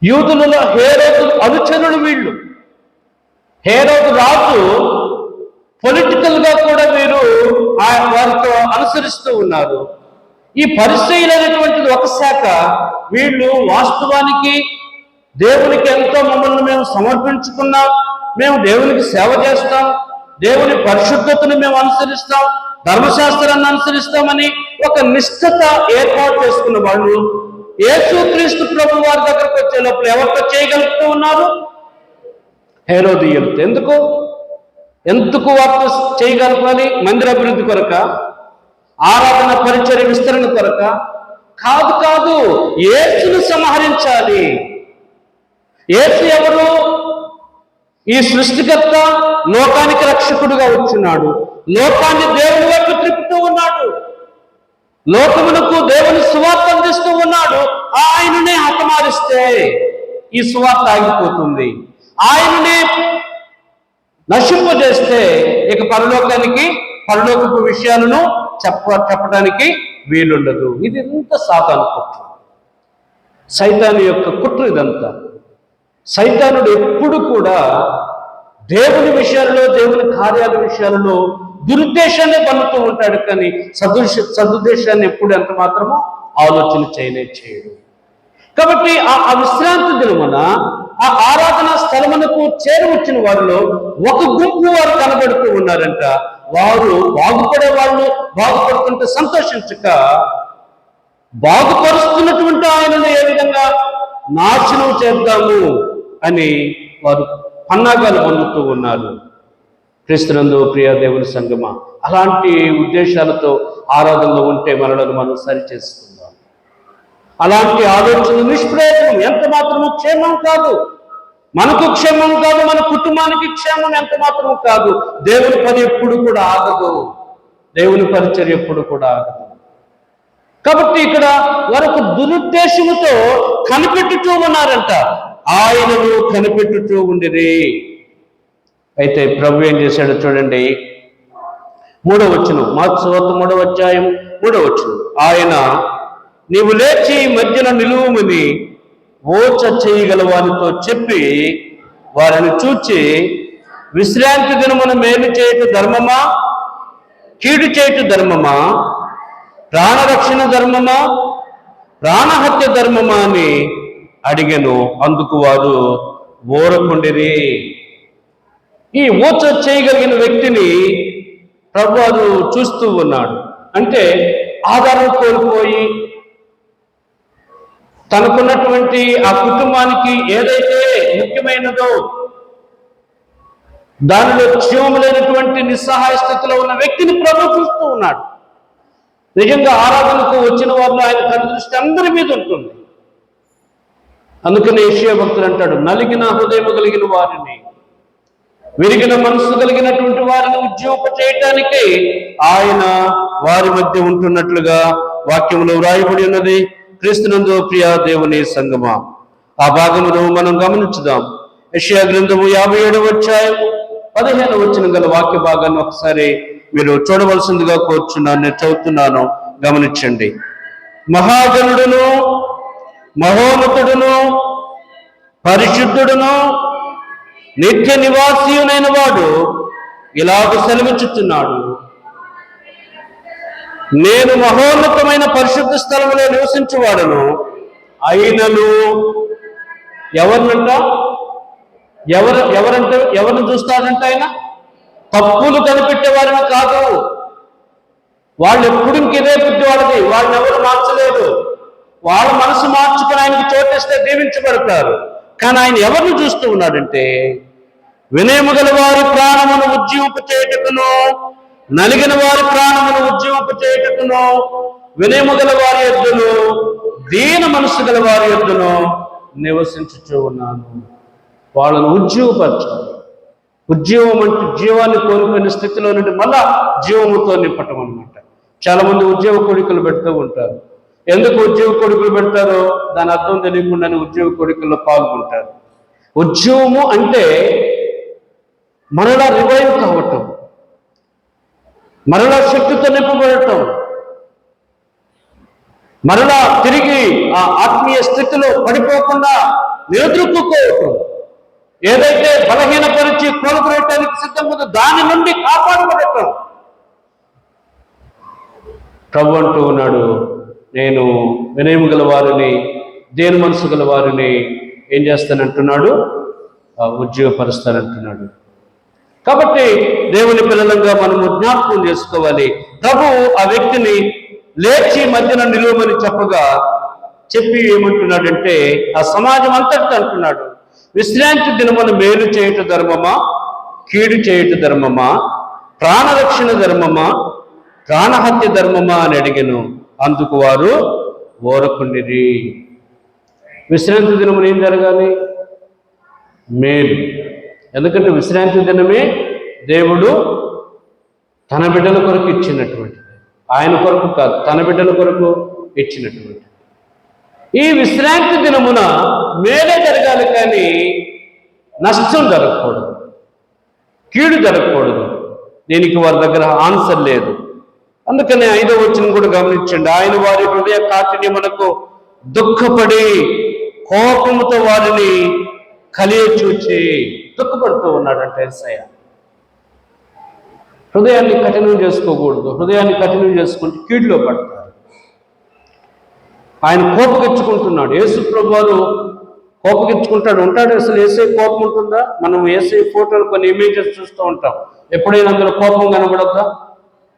Speaker 1: యూదులలో హేరోదు అనుచరులు వీళ్ళు. హేరోదు రాజు పొలిటికల్ గా కూడా వీరు వారితో అనుసరిస్తూ ఉన్నారు. ఈ పరిసయ్యులైనటువంటిది ఒక శాఖ. వీళ్ళు వాస్తవానికి దేవునికి ఎంతో మమ్మల్ని మేము సమర్పించుకున్నాం, మేము దేవునికి సేవ చేస్తాం, దేవుని పరిశుద్ధతను మేము అనుసరిస్తాం, ధర్మశాస్త్రాన్ని అనుసరిస్తామని ఒక నిష్ఠత ఏర్పాటు చేసుకున్న వాళ్ళు యేసుక్రీస్తు ప్రభు వారి దగ్గరకు వచ్చే లోపల ఎవరితో చేయగలుగుతూ ఉన్నారు? హేరోదీయులతో. ఎందుకు వారితో చేయగలగాలి? మందిర అభివృద్ధి కొరక, ఆరాధన పరిచర్య విస్తరణ కొరక కాదు. యేసును సంహరించాలి. యేసు ఎవరు? ఈ సృష్టికర్త, లోకానికి రక్షకుడుగా వచ్చున్నాడు. లోకాన్ని దేవుని వైపు త్రిప్పుతూ ఉన్నాడు. లోకమునకు దేవుని సువార్త అందిస్తూ ఉన్నాడు. ఆయననే హతమారిస్తే ఈ సువార్త ఆగిపోతుంది. ఆయననే నశింపజేస్తే ఇక పరలోకపు విషయాలను చెప్పడానికి వీలుండదు. ఇది ఎంత సాతాను కుట్ర, సైతాను యొక్క కుట్ర ఇదంతా. సైతానుడు ఎప్పుడు కూడా దేవుని విషయాల్లో, దేవుని కార్యాల విషయాలలో దురుద్దేశాన్ని పన్నుతూ ఉంటాడు, కానీ సదుద్దేశాన్ని ఎప్పుడు ఎంత మాత్రమో ఆలోచన చేయడు. కాబట్టి ఆ విశ్రాంతి దినమున ఆ ఆరాధన స్థలమునకు చేరువచ్చిన వారిలో ఒక గుంపు వారు కనబడుతూ ఉన్నారంట. వారు బాగుపడే వాళ్ళు బాగుపడుతుంటే సంతోషించక, బాగుపరుస్తున్నటువంటి ఆయనను ఏ విధంగా నాశనం చేద్దాము అని వారు పన్నాగాలు పొందుతూ ఉన్నారు. క్రీస్తునందు ప్రియ దేవుని సంగమా, అలాంటి ఉద్దేశాలతో ఆరాధనలో ఉంటే మనలను మనం సరి చేసుకుందాం. అలాంటి ఆలోచన నిష్ప్రయోజనం, ఎంత మాత్రము క్షేమం కాదు. మనకు క్షేమం కాదు, మన కుటుంబానికి క్షేమం ఎంత మాత్రం కాదు. దేవుని పని ఎప్పుడు కూడా ఆగదు, దేవుని పరిచర్య ఎప్పుడు కూడా ఆగదు. కాబట్టి ఇక్కడ వారు దురుద్దేశముతో కనిపెట్టుతూ ఉన్నారంట. ఆయనను కనిపెట్టుతూ ఉండిరి. అయితే ప్రభు ఏం చేశాడో చూడండి. 3వ వచనం, మార్కు సువార్త 3వ అధ్యాయం 3వ వచనం. ఆయన, నీవు లేచి మధ్యన నిలువుమని ఓచ చేయగల వారితో చెప్పి వారిని చూచి, విశ్రాంతి దినమున మేలు చేయుట ధర్మమా, కీడు చేయుట ధర్మమా, ప్రాణరక్షణ ధర్మమా, ప్రాణహత్య ధర్మమా అని అడిగెను. అందుకు వారు ఊరకుండిరి. ఈ ఓచ చేయగలిగిన వ్యక్తిని ప్రభువు చూస్తూ ఉన్నాడు. అంటే ఆధారం కోల్పోయి తనకున్నటువంటి ఆ కుటుంబానికి ఏదైతే ముఖ్యమైనదో దానిలో క్షేమం లేనటువంటి నిస్సహాయ స్థితిలో ఉన్న వ్యక్తిని ప్రభు చూస్తూ ఉన్నాడు. నిజంగా ఆరాధనకు వచ్చిన వారిలో ఆయన కనుదృష్టి అందరి మీద ఉంటుంది. అందుకని యెషయా భక్తుడు అంటాడు, నలిగిన హృదయం కలిగిన వారిని, విరిగిన మనసు కలిగినటువంటి వారిని ఉజ్జీవింపచేయటానికి ఆయన వారి మధ్య ఉంటున్నట్లుగా వాక్యంలో వ్రాయబడి ఉన్నది. క్రీస్తునందు ప్రియ దేవుని సంగమా, ఆ భాగమును మనం గమనించుదాం. యెషయా గ్రంథము 57వ అధ్యాయం 15వ వచనం గల వాక్య భాగాన్ని ఒకసారి మీరు చూడవలసిందిగా కోరుచున్నాను. నేను చదువుతున్నాను, గమనించండి. మహాగణుడును, మహోన్నతుడును, పరిశుద్ధుడును, నిత్య నివాసియునైన వాడు ఇలాగ సెలవిచ్చుచున్నాడు, నేను మహోన్నతమైన పరిశుద్ధ స్థలంలో నివసించువాడను అయినను. ఎవరినంట? ఎవరిని చూస్తాడంట ఆయన? తప్పులు కనిపెట్టే వారిని కాదు. వాళ్ళు ఎప్పుడు ఇంకిదే బుద్ధి వాళ్ళది, వాళ్ళని ఎవరు మార్చలేదు. వాళ్ళ మనసు మార్చుకుని ఆయనకి చోటిస్తే దీవించబడతారు. కానీ ఆయన ఎవరిని చూస్తూ ఉన్నాడంటే, వినయము గల వారి ప్రాణమును ఉజ్జీవింపచేయుటకును, నలిగిన వారి ప్రాణమును ఉజ్జీవింపచేయుటకును, వినయము గల వారి యొద్దను, దీన మనసు గల వారి యొద్దను నివసించుచూ ఉన్నాను. వాళ్ళను ఉజ్జీవపరచాలి. ఉజ్జీవం అంటే జీవాన్ని కోల్పోయిన స్థితిలో నుండి మళ్ళా జీవముతో నింపటం అన్నమాట. చాలా మంది ఉద్యోగ కోడికలు పెడుతూ ఉంటారు. ఎందుకు ఉద్యోగ కోడికలు పెడతారో దాని అర్థం తెలియకుండానే ఉద్యోగ కోడికల్లో పాల్గొంటారు. ఉద్యోగము అంటే మరలా రివైవ్ కావటం, మరలా శక్తితో నింపబడటం, మరలా తిరిగి ఆ ఆత్మీయ స్థితిలో పడిపోకుండా నిలదొక్కుకోవటం, ఏదైతే బలహీనపరిచి కోలుకోవటానికి సిద్ధంగా దాని నుండి కాపాడబడటం. ప్రభు అంటూ ఉన్నాడు, నేను వినయము గల వారిని, దేని మనసు గల వారిని ఏం చేస్తానంటున్నాడు? ఉజ్జీవపరుస్తానంటున్నాడు. కాబట్టి దేవుని పిల్లలంగా మనము జ్ఞాపకం చేసుకోవాలి. ప్రభు ఆ వ్యక్తిని లేచి మధ్యన నిలువమని చెప్పి ఏమంటున్నాడంటే, ఆ సమాజం అంతటితో అంటున్నాడు, విశ్రాంతి దినమును మేలు చేయుట ధర్మమా, కీడు చేయుట ధర్మమా, ప్రాణరక్షణ ధర్మమా, ప్రాణహత్య ధర్మమా అని అడిగెను. అందుకు వారు ఓరకుండిరి. విశ్రాంతి దినమును ఏం జరగాలి? మేలు. ఎందుకంటే విశ్రాంతి దినమే దేవుడు తన బిడ్డల కొరకు ఇచ్చినటువంటిది. ఆయన కొరకు కాదు, తన బిడ్డల కొరకు ఇచ్చినటువంటిది. ఈ విశ్రాంతి దినమున మేలే జరగాలి, కానీ నష్టం జరగకూడదు, కీడు జరగకూడదు. దీనికి వారి దగ్గర ఆన్సర్ లేదు. అందుకని 5వ వచనం కూడా గమనించండి. ఆయన వారి హృదయ కాఠిన్యమునకు దుఃఖపడి కోపముతో వారిని కలియచూచి దుఃఖపడుతూ ఉన్నాడంటే యేసయ్య. హృదయాన్ని కఠినం చేసుకోకూడదు. హృదయాన్ని కఠినం చేసుకుంటే కీడులో పడతారు. ఆయన కోపగించుకుంటున్నాడు. యేసు ప్రభువారు కోపగించుకుంటాడు ఉంటాడు. అసలు యేసయ్య కోపం ఉంటుందా? మనం యేసయ్య ఫోటోలు కొన్ని ఇమేజెస్ చూస్తూ ఉంటాం. ఎప్పుడైనా అందులో కోపం కనబడద్దా?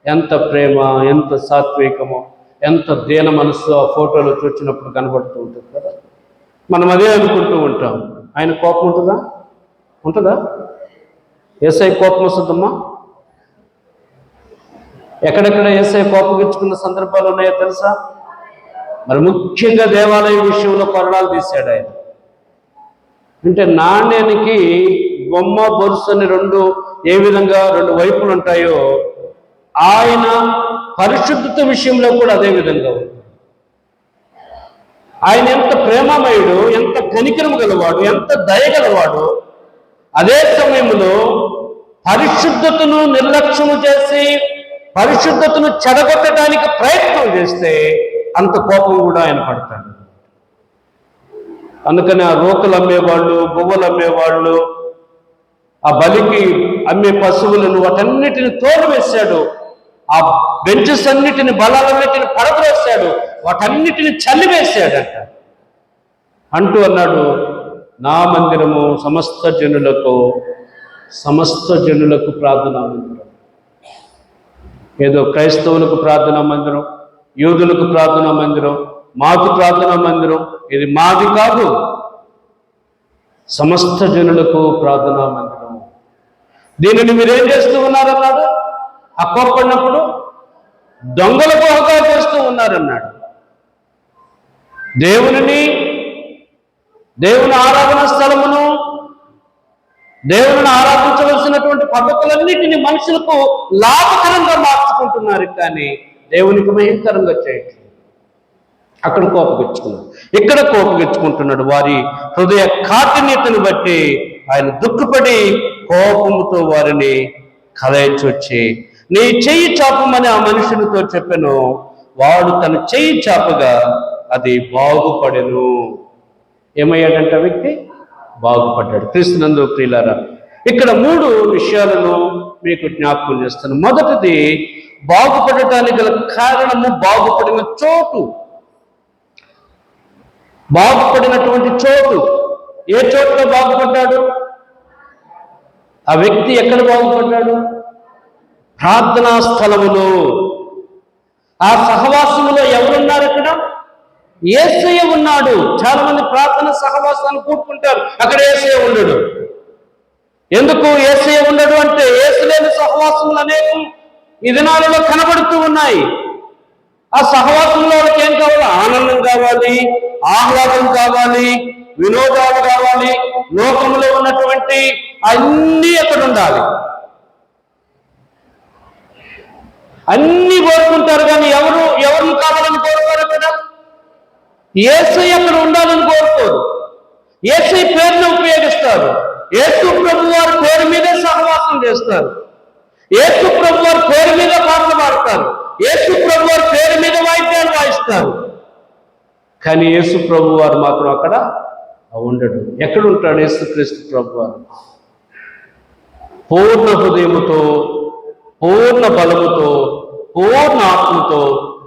Speaker 1: ఎంత ప్రేమ, ఎంత సాత్వికమో, ఎంత దీన మనస్సు ఆ ఫోటోలో చూసినప్పుడు కనబడుతూ ఉంటుంది కదా. మనం అదే అనుకుంటూ ఉంటాం. ఆయన కోపం ఉంటుందా? యేసయ్య కోపం వస్తుందమ్మా? ఎక్కడెక్కడ యేసయ్య కోపగించుకున్న సందర్భాలు ఉన్నాయో తెలుసా? మరి ముఖ్యంగా దేవాలయం విషయంలో కొరడాలు తీశాడు ఆయన. అంటే నాణ్యానికి బొమ్మ బొరుసు అని ఏ విధంగా రెండు వైపులు ఉంటాయో, ఆయన పరిశుద్ధత విషయంలో కూడా అదే విధంగా ఉంది. ఆయన ఎంత ప్రేమమయుడు, ఎంత కనికరము గలవాడు, ఎంత దయగలవాడు. అదే సమయంలో పరిశుద్ధతను నిర్లక్ష్యము చేసి పరిశుద్ధతను చెడగొట్టడానికి ప్రయత్నం చేస్తే అంత కోపం కూడా ఆయన పడతాడు. అందుకని ఆ రోకలు అమ్మేవాళ్ళు, గువ్వలు అమ్మేవాళ్ళు, ఆ బలికి అమ్మే పశువులను వాటన్నిటిని తోలువేశాడు. ఆ బెంచెస్ అన్నిటిని, బలాలన్నిటిని పడద్రోశాడు, వాటన్నిటిని చల్లివేశాడట. అంటూ అన్నాడు, నా మందిరము సమస్త జనులకు ప్రార్థనా మందిరం. ఏదో క్రైస్తవులకు ప్రార్థనా మందిరం, యూదులకు ప్రార్థనా మందిరం, మాకు ప్రార్థనా మందిరం, ఇది మాది కాదు, సమస్త జనులకు ప్రార్థనా మందిరం. దీనిని మీరేం చేస్తూ ఉన్నారన్నాడు. ఆ కోప్పడినప్పుడు దొంగలకు అవకాశం చేస్తూ ఉన్నారన్నాడు. దేవునిని దేవుని ఆరాధన స్థలమును, దేవుని ఆరాధించవలసినటువంటి పద్ధతులన్నిటిని మనుషులకు లాభకరంగా మార్చుకుంటున్నారు, కానీ దేవునికి భయంకరంగా చేయట్లేదు. అక్కడ కోపగించుకున్నాడు, ఇక్కడ కోపగించుకుంటున్నాడు. వారి హృదయ కాఠిన్యతను బట్టి ఆయన దుఃఖపడి కోపముతో వారిని కలయించొచ్చి, నీ చెయ్యి చాపమని ఆ మనుషునితో చెప్పెను. వాడు తన చెయ్యి చాపగా అది బాగుపడెను. ఏమయ్యాడంట వ్యక్తి? బాగుపడ్డాడు. క్రీస్తునందు ప్రియులారా, ఇక్కడ 3 విషయాలను మీకు జ్ఞాపకం చేస్తాను. మొదటిది, బాగుపడటానికి గల కారణము బాగుపడిన చోటు. బాగుపడినటువంటి చోటు. ఏ చోటులో బాగుపడ్డాడు? ఆ వ్యక్తి ఎక్కడ బాగుపడ్డాడు? ప్రార్థనా స్థలములో. ఆ సహవాసములో ఎవరున్నారు? అక్కడ యేసయ్య ఉన్నాడు. చాలా మంది ప్రార్థన సహవాసాన్ని కూడుకుంటారు, అక్కడ యేసయ్య ఉండడు. ఎందుకు యేసయ్య ఉండడు అంటే, యేసు లేని సహవాసములు అనేవి ఈ దినాలలో కనబడుతూ ఉన్నాయి. ఆ సహవాసంలో వాళ్ళకి ఏం కావాలి? ఆనందం కావాలి, ఆహ్లాదం కావాలి, వినోదాలు కావాలి, లోకంలో ఉన్నటువంటి అన్నీ అక్కడ ఉండాలి. అన్ని కోరుకుంటారు, కానీ ఎవరు కావాలని కోరుతారు? అక్కడ యేసయ్య అక్కడ ఉండాలని కోరుకోరు. యేసయ్య పేరును ఉపయోగిస్తారు. యేసు ప్రభు వారి పేరు మీదే సహవాసం చేస్తారు. యేసు ప్రభు వారి పేరు మీద పాటలు పాడతారు. యేసు ప్రభు వారి పేరు మీద వాయిద్యాలు వాయిస్తారు. కానీ యేసు ప్రభు వారు మాత్రం అక్కడ ఉండడు. ఎక్కడ ఉంటాడు యేసుక్రీస్తు ప్రభు వారు? పూర్ణ హృదయముతో, పూర్ణ బలముతో, పూర్ణ ఆత్మతో,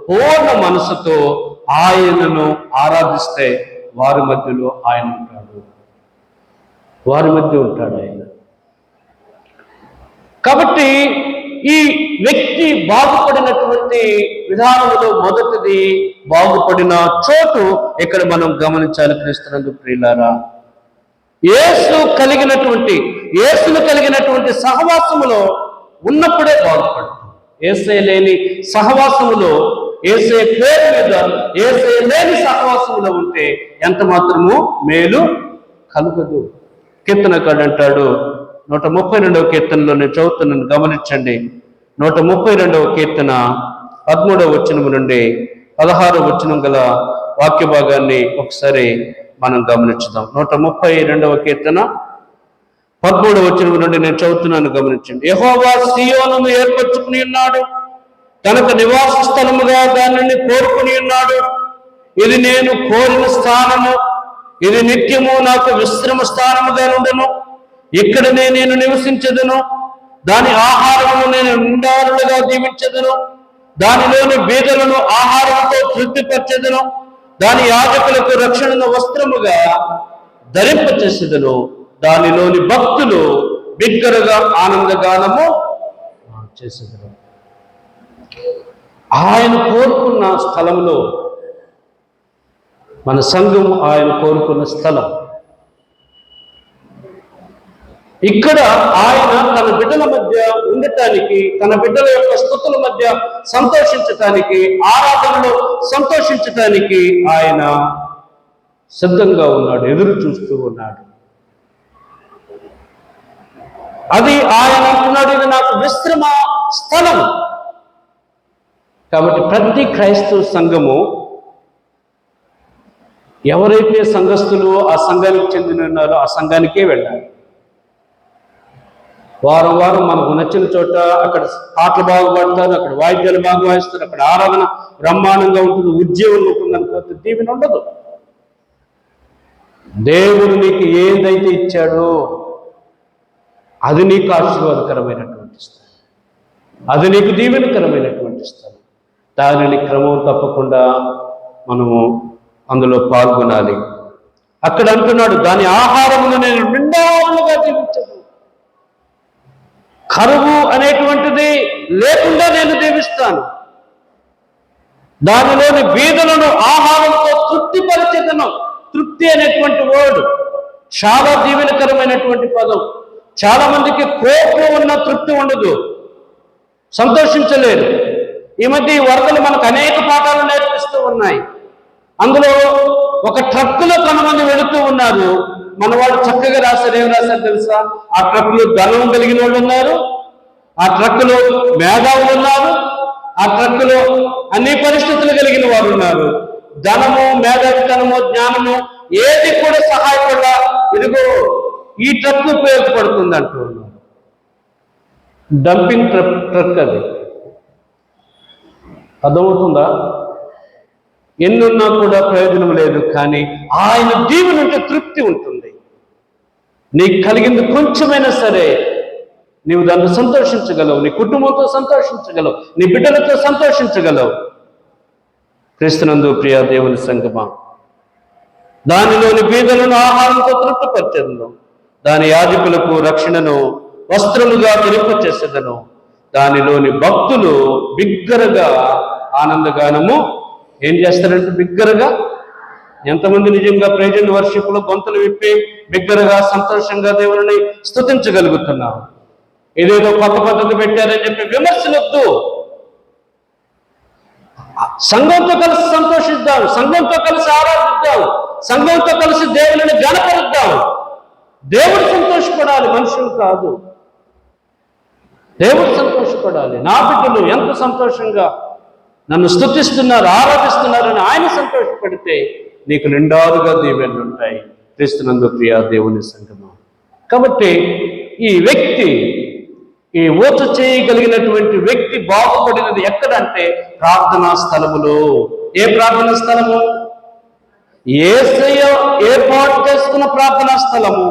Speaker 1: పూర్ణ మనసుతో ఆయనను ఆరాధిస్తే వారి మధ్యలో ఆయన ఉంటాడు. వారి మధ్య ఉంటాడు ఆయన. కాబట్టి ఈ వ్యక్తి బాగుపడినటువంటి విధానంలో మొదటిది బాగుపడిన చోటు ఇక్కడ మనం గమనించాలి. క్రీస్తునందు ప్రియులారా, యేసును కలిగినటువంటి సహవాసములో ఉన్నప్పుడే బాగుపడతాం. యేసయ్య లేని సహవాసములో, యేసయ్య పేరు మీద యేసయ్య లేని సహవాసములో ఉంటే ఎంత మాత్రము మేలు కలుగదు. కీర్తనకాడు అంటాడు, 132వ కీర్తనలో నేను చదువుతున్నాను, గమనించండి. 132వ కీర్తన 13వ వచనం నుండి 16వ వచనం గల వాక్య భాగాన్ని ఒకసారి మనం గమనించుదాం. 132వ కీర్తన 13వ వచనం నుండి నేను చదువుతున్నాను, గమనించండి. యెహోవా సీయోనును ఏర్పరచుకుని ఉన్నాడు, తనకు నివాస స్థలముగా దానిని కోరుకుని ఉన్నాడు. ఇది నేను కోరిన స్థానము, ఇది నిత్యము నాకు విశ్రమ స్థానముగా ఉండను. ఇక్కడనే నేను నివసించదును. దాని ఆహారమును నేను నిండారులుగా దీవించదును. దానిలోని బీదలను ఆహారంతో తృప్తిపరచెదను. దాని యాజకులకు రక్షణను వస్త్రముగా ధరింపచేసేదను. దానిలోని భక్తులు బిగ్గరగా ఆనందగానము చేసేదను. ఆయన కోరుకున్న స్థలంలో మన సంఘం ఆయన కోరుకున్న స్థలం. ఇక్కడ ఆయన తన బిడ్డల మధ్య ఉండటానికి, తన బిడ్డల యొక్క స్తుతుల మధ్య సంతోషించటానికి, ఆరాధనలో సంతోషించటానికి ఆయన సిద్ధంగా ఉన్నాడు, ఎదురు చూస్తూ ఉన్నాడు. అది ఆయన అంటున్నాడు, ఇది నాకు విశ్రమ స్థలం. కాబట్టి ప్రతి క్రైస్తవ సంఘము, ఎవరైతే సంఘస్థులు ఆ సంఘానికి చెందిన ఉన్నారో ఆ సంఘానికే వెళ్ళాలి. వారం వారం మనకు నచ్చిన చోట అక్కడ పాటలు బాగా పాడతారు, అక్కడ వాయిద్యాలు బాగా వాయిస్తారు, అక్కడ ఆరాధన బ్రహ్మాండంగా ఉంటుంది, ఉద్యోగం ఉంటుంది అనుకోతే దీవెన ఉండదు. దేవుడు నీకు ఏదైతే ఇచ్చాడో అది నీకు ఆశీర్వాదకరమైనటువంటి స్థలం, అది నీకు దీవెనకరమైనటువంటి స్థలం. దానిని క్రమం తప్పకుండా మనము అందులో పాల్గొనాలి. అక్కడ అంటున్నాడు, దాని ఆహారమును నేను నిండాలుగా దీవించను. కరువు అనేటువంటిది లేకుండా నేను దీవిస్తాను. దానిలోని బీదలను ఆహారంతో తృప్తిపరిచేదను. తృప్తి అనేటువంటి వర్డ్ చాలా దీవెనకరమైనటువంటి పదం. చాలా మందికి కోపం ఉన్న తృప్తి ఉండదు, సంతోషించలేరు. ఈ మధ్య ఈ వరదలు మనకు అనేక పాఠాలు నేర్పిస్తూ ఉన్నాయి. అందులో ఒక ట్రక్కులో కొంతమంది వెళుతూ ఉన్నారు. మన వాళ్ళు చక్కగా రాశారు. ఏం రాశారు తెలుసా? ఆ ట్రక్కులో ధనం కలిగిన వాళ్ళు ఉన్నారు, ఆ ట్రక్కులో మేధావులు ఉన్నారు, ఆ ట్రక్కులో అన్ని పరిస్థితులు కలిగిన వారు ఉన్నారు. ధనము, మేధావితనము, జ్ఞానము ఏది కూడా సహాయపడ, ఇదిగో ఈ ట్రక్ ఉపయోగపడుతుంది అంటూ ఉన్నారు. డంపింగ్ ట్రక్ అది. అర్థమవుతుందా? ఎన్నున్నా కూడా ప్రయోజనం లేదు. కానీ ఆయన దీవెన ఉంటే తృప్తి ఉంటుంది. నీకు కలిగింది కొంచెమైనా సరే నీవు దాన్ని సంతోషించగలవు, నీ కుటుంబంతో సంతోషించగలవు, నీ బిడ్డలతో సంతోషించగలవు. క్రీస్తునందు ప్రియ దేవుని సంగమా, దానిలోని బీదలను ఆహారంతో తృప్తిపరచెదను, దాని యాజకులకు రక్షణను వస్త్రముగా ధరింపచేసేదను, దానిలోని భక్తులు బిగ్గరగా ఆనందగానము ఏం చేస్తారంటే బిగ్గరగా. ఎంతమంది నిజంగా ప్రెజెంట్ వర్షిప్ లో గొంతులు విప్పి బిగ్గరగా సంతోషంగా దేవుని స్తుతించగలుగుతున్నారు? ఏదేదో కొత్త పద్ధతి పెట్టారని చెప్పి విమర్శలొద్దు. సంఘంతో కలిసి సంతోషిద్దాం, సంఘంతో కలిసి ఆరాధిద్దాం, సంఘంతో కలిసి దేవుని గణపరుద్దాం. దేవుడు సంతోషపడాలి, మనుషులు కాదు. దేవుడు సంతోషపడాలి. నా బిడ్డలు ఎంత సంతోషంగా నన్ను స్తుతిస్తున్నారు, ఆరాధిస్తున్నారని ఆయన సంతోషపడితే నీకు నిండారుగా దీవెనలు ఉంటాయి. క్రీస్తునందు ప్రియ దేవుని సంగమం. కాబట్టి ఈ వ్యక్తి, ఈ ఓచ చేయగలిగినటువంటి వ్యక్తి బాగుపడినది ఎక్కడంటే ప్రార్థనా స్థలములో. ఏ ప్రార్థనా స్థలము? యేసయ్య ఏర్పాటు చేసుకున్న ప్రార్థనా స్థలము.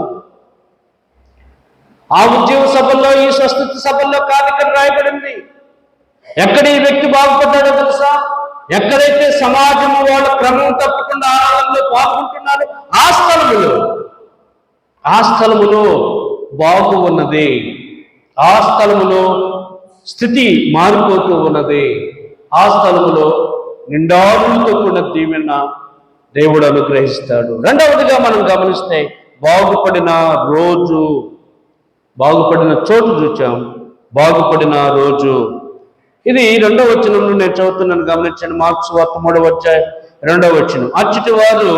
Speaker 1: ఆ ఉద్యోగ సభల్లో, ఈ స్వస్థత సభల్లో కార్యక్రమం రాయబడింది. ఎక్కడ ఈ వ్యక్తి బాగుపడ్డాడో తెలుసా? ఎక్కడైతే సమాజము వాళ్ళ క్రమం తప్పకుండా ఆరాధనలో పాల్గొంటున్నారో ఆ స్థలములో బాగు ఉన్నది, ఆ స్థలములో స్థితి మారిపోతూ ఉన్నది, ఆ స్థలములో నిండారులతో కూడిన దీవెన దేవుడు అనుగ్రహిస్తాడు. రెండవదిగా మనం గమనిస్తే బాగుపడిన రోజు, బాగుపడిన చోటు చూచాం, బాగుపడిన రోజు. ఇది 2వ వచనంలో నేను చదువుతున్నాను, గమనించండి. మార్కు సువార్త 3వ అధ్యాయం 2వ వచనం. అచ్చటి వారు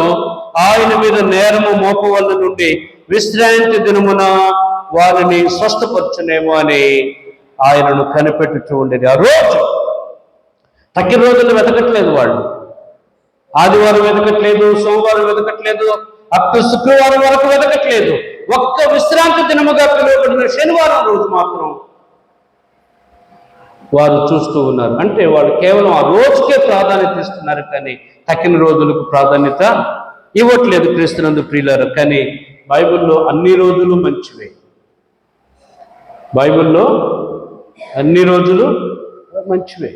Speaker 1: ఆయన మీద నేరము మోపవల్ల నుండి విశ్రాంతి దినమున వారిని స్వస్థపరచునేమో అని ఆయనను కనిపెట్టుతూ ఉండేది. ఆ రోజు తక్కిన రోజులు వెతకట్లేదు వాళ్ళు. ఆదివారం వెతకట్లేదు, సోమవారం వెతకట్లేదు, అప్ శుక్రవారం వరకు వెతకట్లేదు. ఒక్క విశ్రాంతి దినముగా పిలువబడిన శనివారం రోజు మాత్రం వారు చూస్తూ ఉన్నారు. అంటే వాళ్ళు కేవలం ఆ రోజుకే ప్రాధాన్యత ఇస్తున్నారు, కానీ తక్కిన రోజులకు ప్రాధాన్యత ఇవ్వట్లేదు. క్రీస్తునందు ప్రియులారా, కానీ బైబిల్లో అన్ని రోజులు మంచివే. బైబిల్లో అన్ని రోజులు మంచివే.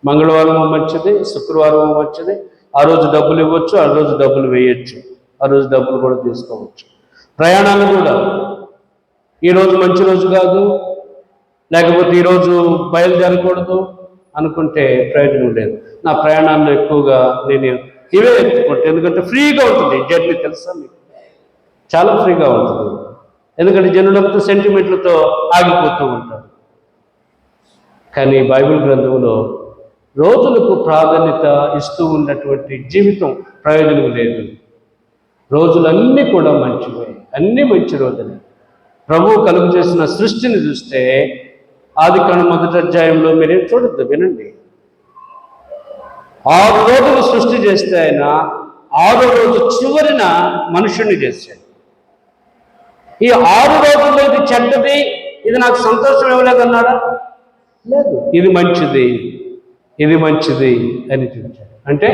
Speaker 1: మంగళవారం మంచిది, శుక్రవారం మంచిది. ఆ రోజు డబ్బులు ఇవ్వచ్చు, ఆ రోజు డబ్బులు వేయచ్చు, ఆ రోజు డబ్బులు కూడా తీసుకోవచ్చు. ప్రయాణాలు కూడా ఈరోజు మంచి రోజు కాదు, లేకపోతే ఈరోజు బయలుదేరకూడదు అనుకుంటే ప్రయోజనం లేదు. నా ప్రయాణాల్లో ఎక్కువగా నేను ఇవే ఎత్తుకుంటే, ఎందుకంటే ఫ్రీగా ఉంటుంది జర్నీ. తెలుసా మీకు? చాలా ఫ్రీగా ఉంటుంది. ఎందుకంటే జనులంతా సెంటిమెంట్లతో ఆగిపోతూ ఉంటారు. కానీ బైబిల్ గ్రంథంలో రోజులకు ప్రాధాన్యత ఇస్తూ ఉన్నటువంటి జీవితం ప్రయోజనం లేదు. రోజులన్నీ కూడా మంచివే, అన్నీ మంచి రోజులే. ప్రభువు కలుగు చేసిన సృష్టిని చూస్తే ఆదికాండం 1వ అధ్యాయంలో మీరేం చూడొద్దు, వినండి. 6 రోజులు సృష్టి చేస్తే ఆయన 6వ రోజు చివరిన మనుషుణ్ణి చేశాడు. ఈ 6 రోజుల్లో ఇది చెడ్డది, ఇది నాకు సంతోషం ఇవ్వలేదన్నాడా? లేదు. ఇది మంచిది, ఇది మంచిది అని చూపించాడు. అంటే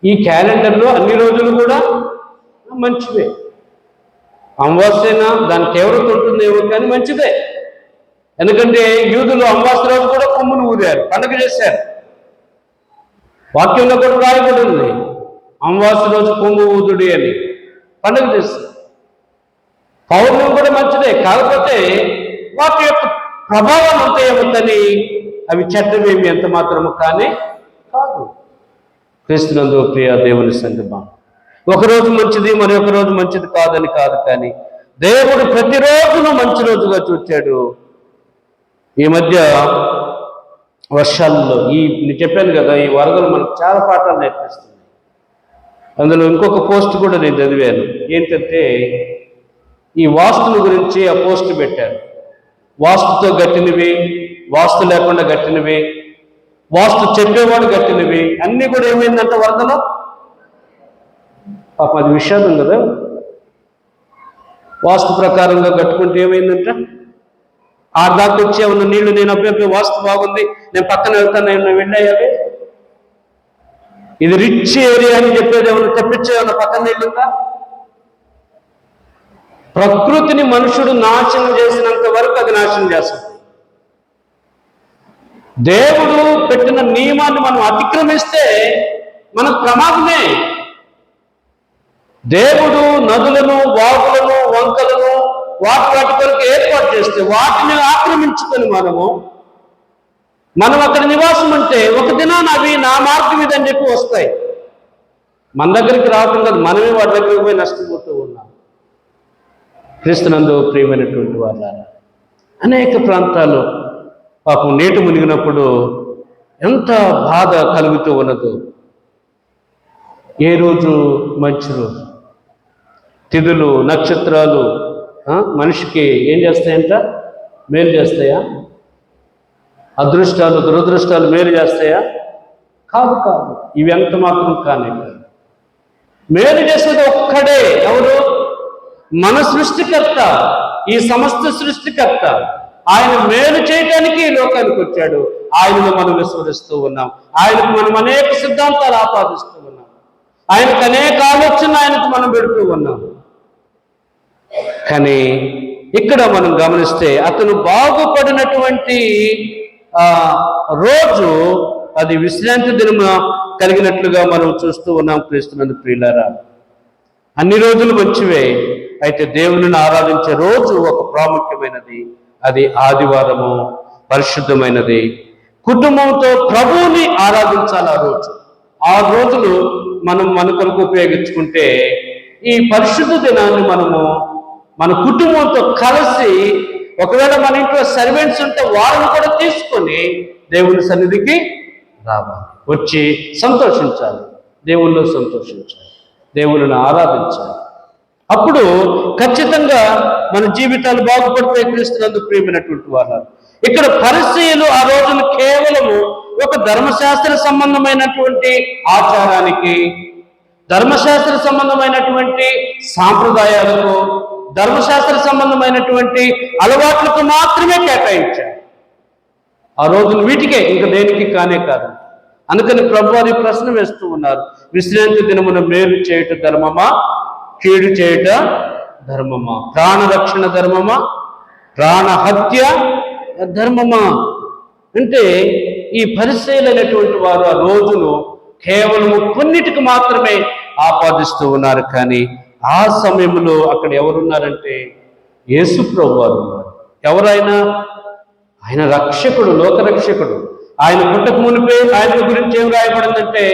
Speaker 1: ఈ క్యాలెండర్లో అన్ని రోజులు కూడా మంచివే. అమావాస్యైనా దానికి తీవ్రత ఉంటుందేమో కానీ మంచిదే. ఎందుకంటే యూదులు అమావాస్య రోజు కూడా కొమ్మును ఊదారు, పండుగ చేశారు. వాక్యంలో కూడా రాయబడి ఉంది, అమావాస్య రోజు కొమ్ము ఊదుడి అని పండుగ చేస్తారు. పౌర్ణమి కూడా మంచిదే, కాకపోతే వాటి యొక్క ప్రభావం అంతా ఏముందని అవి చెడ్డమేమి ఎంత మాత్రము కానీ కాదు. క్రీస్తునందు ప్రియ దేవుని సంగమా, ఒకరోజు మంచిది మరొక రోజు మంచిది కాదని కాదు, కానీ దేవుడు ప్రతిరోజును మంచి రోజుగా చూచాడు. ఈ మధ్య వర్షాల్లో నేను చెప్పాను కదా, ఈ వరదలు మనకు చాలా పాఠాలు నేర్పిస్తుంది. అందులో ఇంకొక పోస్ట్ కూడా నేను చదివాను. ఏంటంటే ఈ వాస్తుల గురించి ఆ పోస్ట్ పెట్టారు. వాస్తుతో గట్టినవి, వాస్తు లేకుండా గట్టినవి, వాస్తు చెప్పేవాడు గట్టినవి, అన్నీ కూడా ఏమైందంటే వరదలో. పాపం అది విషాదం కదా. వాస్తు ప్రకారంగా కట్టుకుంటే ఏమైందంట, ఆ దాకా వచ్చే ఉన్న నీళ్లు నేను అబ్బాయి వాస్తు బాగుంది నేను పక్కన వెళ్తాను, నేను వెళ్ళాయాలి. ఇది రిచ్ ఏరియా అని చెప్పేది ఏమన్నా తెప్పించేమన్నా పక్కన నీళ్ళుందా? ప్రకృతిని మనుషుడు నాశనం చేసినంత వరకు అది నాశనం చేస్తుంది. దేవుడు పెట్టిన నియమాన్ని మనం అతిక్రమిస్తే మనకు ప్రమాదమే. దేవుడు నదులను, వాగులను, వంకలను వాటి కొరకు ఏర్పాటు చేస్తే వాటిని ఆక్రమించుకొని మనం అక్కడ నివాసం అంటే ఒక దినాన అవి నా మార్గం ఇదని చెప్పి వస్తాయి. మన దగ్గరికి రావటం కాదు, మనమే వాటి దగ్గరికి పోయి నష్టపోతూ ఉన్నాం. క్రీస్తునందు ప్రియమైనటువంటి వాళ్ళారా, అనేక ప్రాంతాలు పాపం నీటి మునిగినప్పుడు ఎంత బాధ కలుగుతూ ఉన్నదో. ఏ రోజు మంచి రోజు, తిథులు, నక్షత్రాలు మనిషికి ఏం చేస్తాయంట? మేలు చేస్తాయా? అదృష్టాలు, దురదృష్టాలు మేలు చేస్తాయా? కాదు. ఇవి ఎంత మాత్రం కానే కాదు. మేలు చేసేది ఒక్కడే. ఎవరు? మన సృష్టికర్త, ఈ సమస్త సృష్టికర్త. ఆయన మేలు చేయటానికి ఈ లోకానికి వచ్చాడు. ఆయనను మనం విస్మరిస్తూ ఉన్నాం. ఆయనకు మనం అనేక సిద్ధాంతాలు ఆపాదిస్తూ ఉన్నాం. ఆయనకు అనేక ఆలోచనలు ఆయనకు మనం పెడుతూ ఉన్నాం. కానీ ఇక్కడ మనం గమనిస్తే అతను బాగుపడినటువంటి రోజు అది విశ్రాంతి దినము కలిగినట్లుగా మనం చూస్తూ ఉన్నాం. క్రీస్తునందు ప్రియులారా, అన్ని రోజులు మంచివే. అయితే దేవునిని ఆరాధించే రోజు ఒక ప్రాముఖ్యమైనది. అది ఆదివారము, పరిశుద్ధమైనది. కుటుంబంతో ప్రభువుని ఆరాధించాలి. ఆ రోజులు మనం మన కొరకు ఉపయోగించుకుంటే ఈ పరిశుద్ధ దినాన్ని మన కుటుంబంతో కలిసి, ఒకవేళ మన ఇంట్లో సర్వెంట్స్ ఉంటే వాళ్ళని కూడా తీసుకొని దేవుని సన్నిధికి రావాలి, వచ్చి సంతోషించాలి, దేవుల్లో సంతోషించాలి, దేవుని ఆరాధించాలి. అప్పుడు ఖచ్చితంగా మన జీవితాలు బాగుపడతాయి. క్రీస్తునందు ప్రియమైనటువంటి వాళ్ళు, ఇక్కడ పరిసయ్యులు ఆ రోజున కేవలము ఒక ధర్మశాస్త్ర సంబంధమైనటువంటి ఆచారానికి, ధర్మశాస్త్ర సంబంధమైనటువంటి సాంప్రదాయాలకు, ధర్మశాస్త్ర సంబంధమైనటువంటి అలవాట్లకు మాత్రమే కేటాయించారు. ఆ రోజున వీటికే, ఇంకా దేనికి కానే కాదు. అందుకని ప్రభువారి ప్రశ్న వేస్తూ ఉన్నారు, విశ్రాంతి దినమున మేలు చేయుట ధర్మమా, కీడు చేయుట ధర్మమా? ప్రాణరక్షణ ధర్మమా, ప్రాణహత్య ధర్మమా? అంటే ఈ పరిసయ్యులైనటువంటి వారు ఆ రోజును కేవలము కొన్నిటికి మాత్రమే ఆపాదిస్తూ ఉన్నారు. కానీ ఆ సమయంలో అక్కడ ఎవరున్నారంటే యేసు ప్రభువారు ఉన్నారు. ఎవరైనా? ఆయన రక్షకుడు, లోకరక్షకుడు. ఆయన పుట్టక మునిపే ఆయన గురించి ఏం రాయబడిందంటే,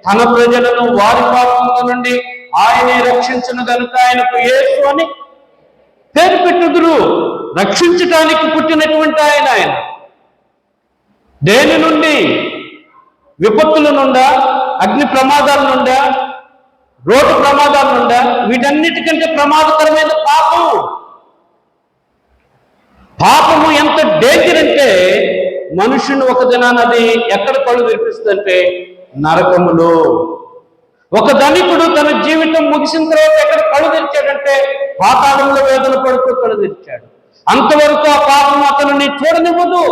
Speaker 1: తన ప్రజలను వారి పాపముల నుండి ఆయనే రక్షించును గనుక ఆయనకు యేసు అని పేరు పెట్టుదురు. రక్షించటానికి పుట్టినటువంటి ఆయన దేని నుండి? విపత్తుల నుండా, అగ్ని ప్రమాదాల నుండా, రోడ్డు ప్రమాదాల నుండా, వీటన్నిటికంటే ప్రమాదకరమైన పాపము ఎంత డేంజర్ అంటే, మనుషుని ఒక దినాన అది ఎక్కడ కళ్ళు తెరిపిస్తుందంటే నరకములో. ఒక ధనికుడు తన జీవితం ముగిసిన తర్వాత ఎక్కడ కళ్ళు తెరిచాడంటే పాతాళంలో వేదన పడుతూ కళ్ళు తెరిచాడు. అంతవరకు ఆ పాపం అతనిని చూడనివ్వదు.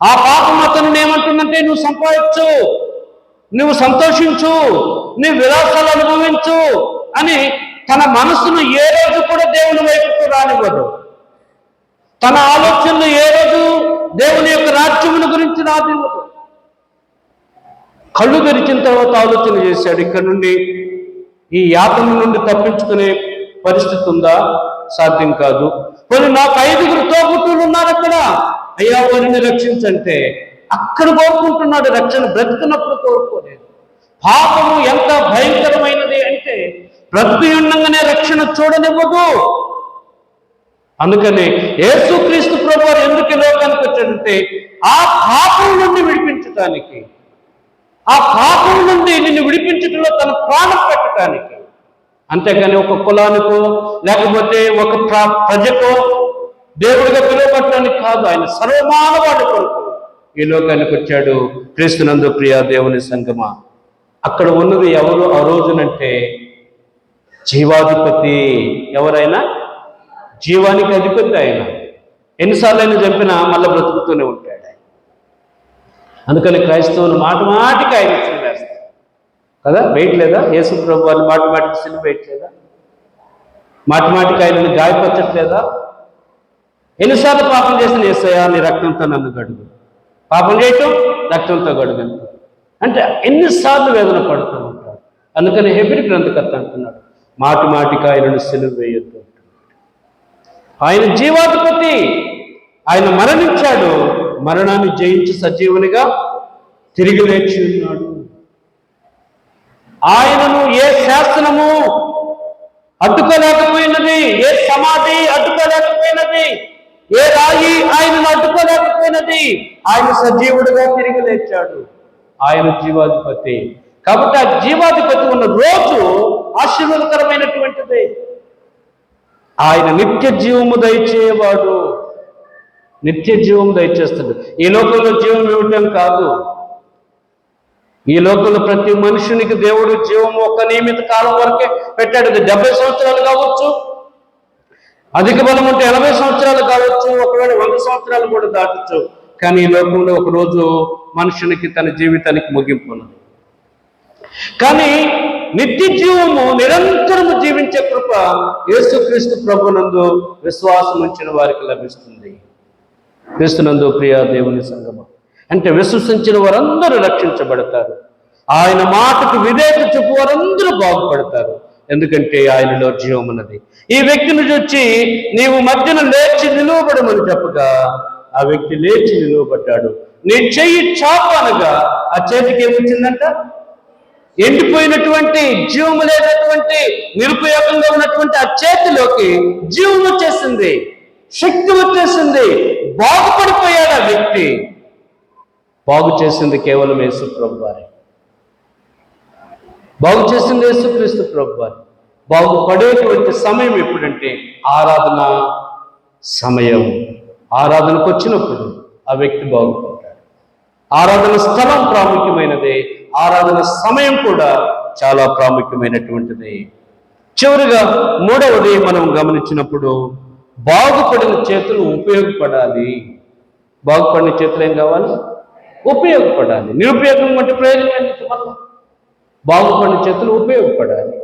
Speaker 1: ఆ పాపం అతను ఏమంటుందంటే, నువ్వు సంపాదించు, నువ్వు సంతోషించు, నీ విలాసాలు అనుభవించు అని తన మనసును ఏ రోజు కూడా దేవుని వైపుకు రానివ్వదు. తన ఆలోచనలు ఏ రోజు దేవుని యొక్క రాజ్యముల గురించి రానివ్వదు. కళ్ళు తెరిచిన తర్వాత ఆలోచన చేశాడు, ఇక్కడ నుండి ఈ యాతన నుండి తప్పించుకునే పరిస్థితి ఉందా? సాధ్యం కాదు. కొన్ని నాకు 5 తోబుట్టువులు ఉన్నారు అక్కడ, అయ్యా వారిని రక్షించంటే అక్కడ కోరుకుంటున్నాడు రక్షణ. బ్రతుకున్నప్పుడు కోరుకోలేదు. పాపము ఎంత భయంకరమైనది అంటే బ్రతికి ఉండగానే రక్షణ చూడనివ్వదు. అందుకని యేసుక్రీస్తు ప్రభువారు ఎందుకు లోకానికి వచ్చాడంటే ఆ పాపం నుండి విడిపించటానికి, ఆ పాపం నుండి నిన్ను విడిపించడంలో తన ప్రాణం పెట్టడానికి. అంతేగాని ఒక కులానికో లేకపోతే ఒక ప్రజకో దేవుడిగా పిలువబట్టడానికి కాదు. ఆయన సర్వమానవాడి కొరకు ఈ లోకానికి వచ్చాడు. క్రీస్తునందు ప్రియ దేవుని సంగమా, అక్కడ ఉన్నది ఎవరు ఆ రోజునంటే జీవాధిపతి. ఎవరైనా జీవానికి అధిపతి ఆయన. ఎన్నిసార్లు అయినా చంపినా మళ్ళీ బ్రతుకుతూనే ఉంటాడు. అందుకని క్రైస్తవులు మాటికి ఆయన సిలువ వేస్తారు కదా. వేయట్లేదా? యేసు ప్రభు వాళ్ళు మాటికి సిలువ వేయట్లేదా? మాటికి ఆయనని గాయపరచట్లేదా? ఎన్నిసార్లు పాపం చేసిన యేసయ్యా నీ రక్తంతో నన్ను గడుగు, పాపం చేయటం రక్తంతో గడుగు అంటే ఎన్నిసార్లు వేదన పడుతూ ఉంటాడు. అందుకని హెబ్రీ గ్రంథకర్త అంటున్నాడు, మాటికి ఆయనను సిలువ వేయొద్దు. ఆయన జీవాధిపతి. ఆయన మరణించాడు, మరణాన్ని జయించి సజీవునిగా తిరిగి లేచి ఉన్నాడు. ఆయనను ఏ శాసనము అడ్డుకోలేకపోయినది, ఏ సమాధి అడ్డుకోలేకపోయినది, ఏ రాయి ఆయనను అడ్డుకోలేకపోయినది. ఆయన సజీవుడిగా తిరిగి లేచాడు. ఆయన జీవాధిపతి. కాబట్టి ఆ జీవాధిపతి ఉన్న రోజు ఆశీర్వాదకరమైనటువంటిది. ఆయన నిత్య జీవము దయచేవాడు. నిత్య జీవం దయచేస్తాడు. ఈ లోకంలో జీవం ఇవ్వటం కాదు. ఈ లోకంలో ప్రతి మనుషునికి దేవుడు జీవము ఒక నియమిత కాలం వరకే పెట్టాడు. 70 సంవత్సరాలు కావచ్చు, అధిక బలం ఉంటే 80 సంవత్సరాలు కావచ్చు, ఒకవేళ 100 సంవత్సరాలు కూడా దాటచ్చు. కానీ ఈ లోకంలో ఒకరోజు మనుషునికి తన జీవితానికి ముగింపు ఉన్నది. కానీ నిత్య జీవము నిరంతరము జీవించే కృప యేసుక్రీస్తు ప్రభునందు విశ్వాసం ఉంచిన వారికి లభిస్తుంది. క్రీస్తునందు ప్రియ దేవుని సంగమం అంటే విశ్వసించిన వారందరూ రక్షించబడతారు. ఆయన మాటకు విధేయత చూపు వారందరూ బాగుపడతారు. ఎందుకంటే ఆయనలో జీవం ఉన్నది. ఈ వ్యక్తిని చూచి నీవు మధ్యన లేచి నిలువబడమని చెప్పగా ఆ వ్యక్తి లేచి నిలువబడ్డాడు. నీ చెయ్యి చాపనగా ఆ చేతికి ఏమొచ్చిందంట? ఎండిపోయినటువంటి జీవము లేనటువంటి నిరుపయోగంగా ఉన్నటువంటి ఆ చేతిలోకి జీవం వచ్చేసింది, శక్తి వచ్చేసింది. బాగుపడిపోయాడు ఆ వ్యక్తి. బాగు చేసింది కేవలం యేసు ప్రభు వారే. బాగు చేసింది యేసుక్రీస్తు ప్రభు వారు. బాగుపడేటువంటి సమయం ఎప్పుడంటే ఆరాధన సమయం. ఆరాధనకు వచ్చినప్పుడు ఆ వ్యక్తి బాగుపడతాడు. ఆరాధన స్థలం ప్రాముఖ్యమైనదే, ఆరాధన సమయం కూడా చాలా ప్రాముఖ్యమైనటువంటిది. చివరిగా మూడవది మనం గమనించినప్పుడు బాగుపడిన చేతులు ఉపయోగపడాలి. బాగుపడిన చేతులు ఏం కావాలి? ఉపయోగపడాలి. నిరుపయోగం అంటే ప్రయోజనం ఏంటి? మనం బాగుపడిన చేతులు ఉపయోగపడాలి.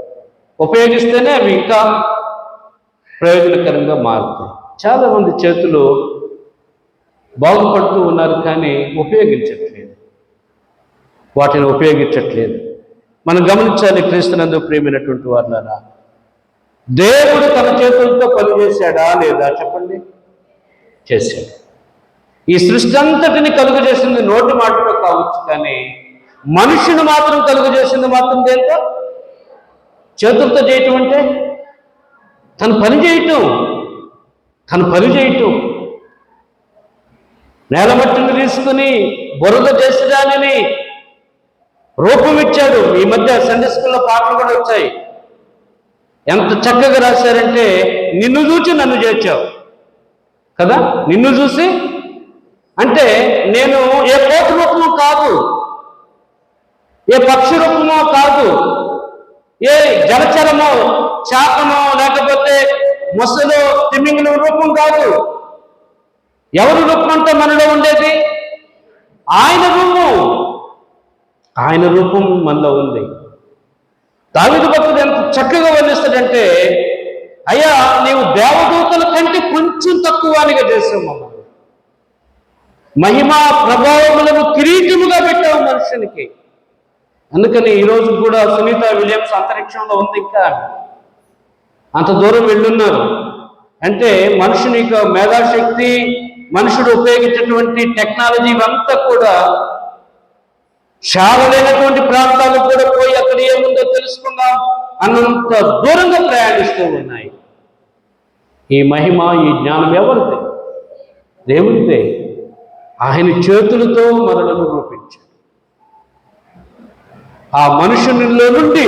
Speaker 1: ఉపయోగిస్తేనే అవి ఇంకా ప్రయోజనకరంగా మారుతాయి. చాలామంది చేతులు బాగుపడుతూ ఉన్నారు కానీ ఉపయోగించట్లేదు, వాటిని ఉపయోగించట్లేదు. మనం గమనించాలి. క్రీస్తునందు ప్రియమైనటువంటి వారులారా, దేవుడు తన చేతులతో పనిచేశాడా లేదా చెప్పండి? చేశాడు. ఈ సృష్టి అంతటిని కలుగు చేసింది నోటి మాటతో కావచ్చు, కానీ మనుషుని మాత్రం కలుగు చేసింది మాత్రం దేంతో? చేతులతో చేయటం. అంటే తను పని చేయటం. నేలమట్టిని తీసుకుని బురద చేసి దానిని రూపం ఇచ్చాడు. ఈ మధ్య సండే స్కూల్లో పాటలు కూడా వచ్చాయి. ఎంత చక్కగా రాశారంటే, నిన్ను చూసి నన్ను చేర్చావు కదా. నిన్ను చూసి అంటే నేను ఏ కోటి రూపమో కాదు, ఏ పక్షి రూపమో కాదు, ఏ జలచరమో చేపనో లేకపోతే మొసలో తిమింగలం రూపం కాదు. ఎవరి రూపం అంటే మనలో ఉండేది? ఆయన రూపం మనలో ఉంది. దావీదు భక్తుడు ఎంత చక్కగా వర్ణిస్తాడంటే, అయ్యా నీవు దేవదూతల కంటే కొంచెం తక్కువగా చేసావు మమ్మల్ని, మహిమా ప్రభావములను కిరీటముగా పెట్టావు మనుషునికి. అందుకని ఈరోజు కూడా సునీత విలియమ్స్ అంతరిక్షంలో ఉంది. ఇంకా అంత దూరం వెళ్ళున్నారు అంటే మనుషుని యొక్క మేధాశక్తి, మనుషుడు ఉపయోగించేటువంటి టెక్నాలజీ ఇవంతా కూడా శాలలేనటువంటి ప్రాంతాలకు కూడా పోయి అక్కడ ఏముందో తెలుసుకుందాం అన్నంత దూరంగా ప్రయాణిస్తూ ఉన్నాయి. ఈ మహిమ, ఈ జ్ఞానం ఎవరిది? దేవుడిదే. ఆయన చేతులతో మనలను రూపించాడు. ఆ మనుషునిలో నుండి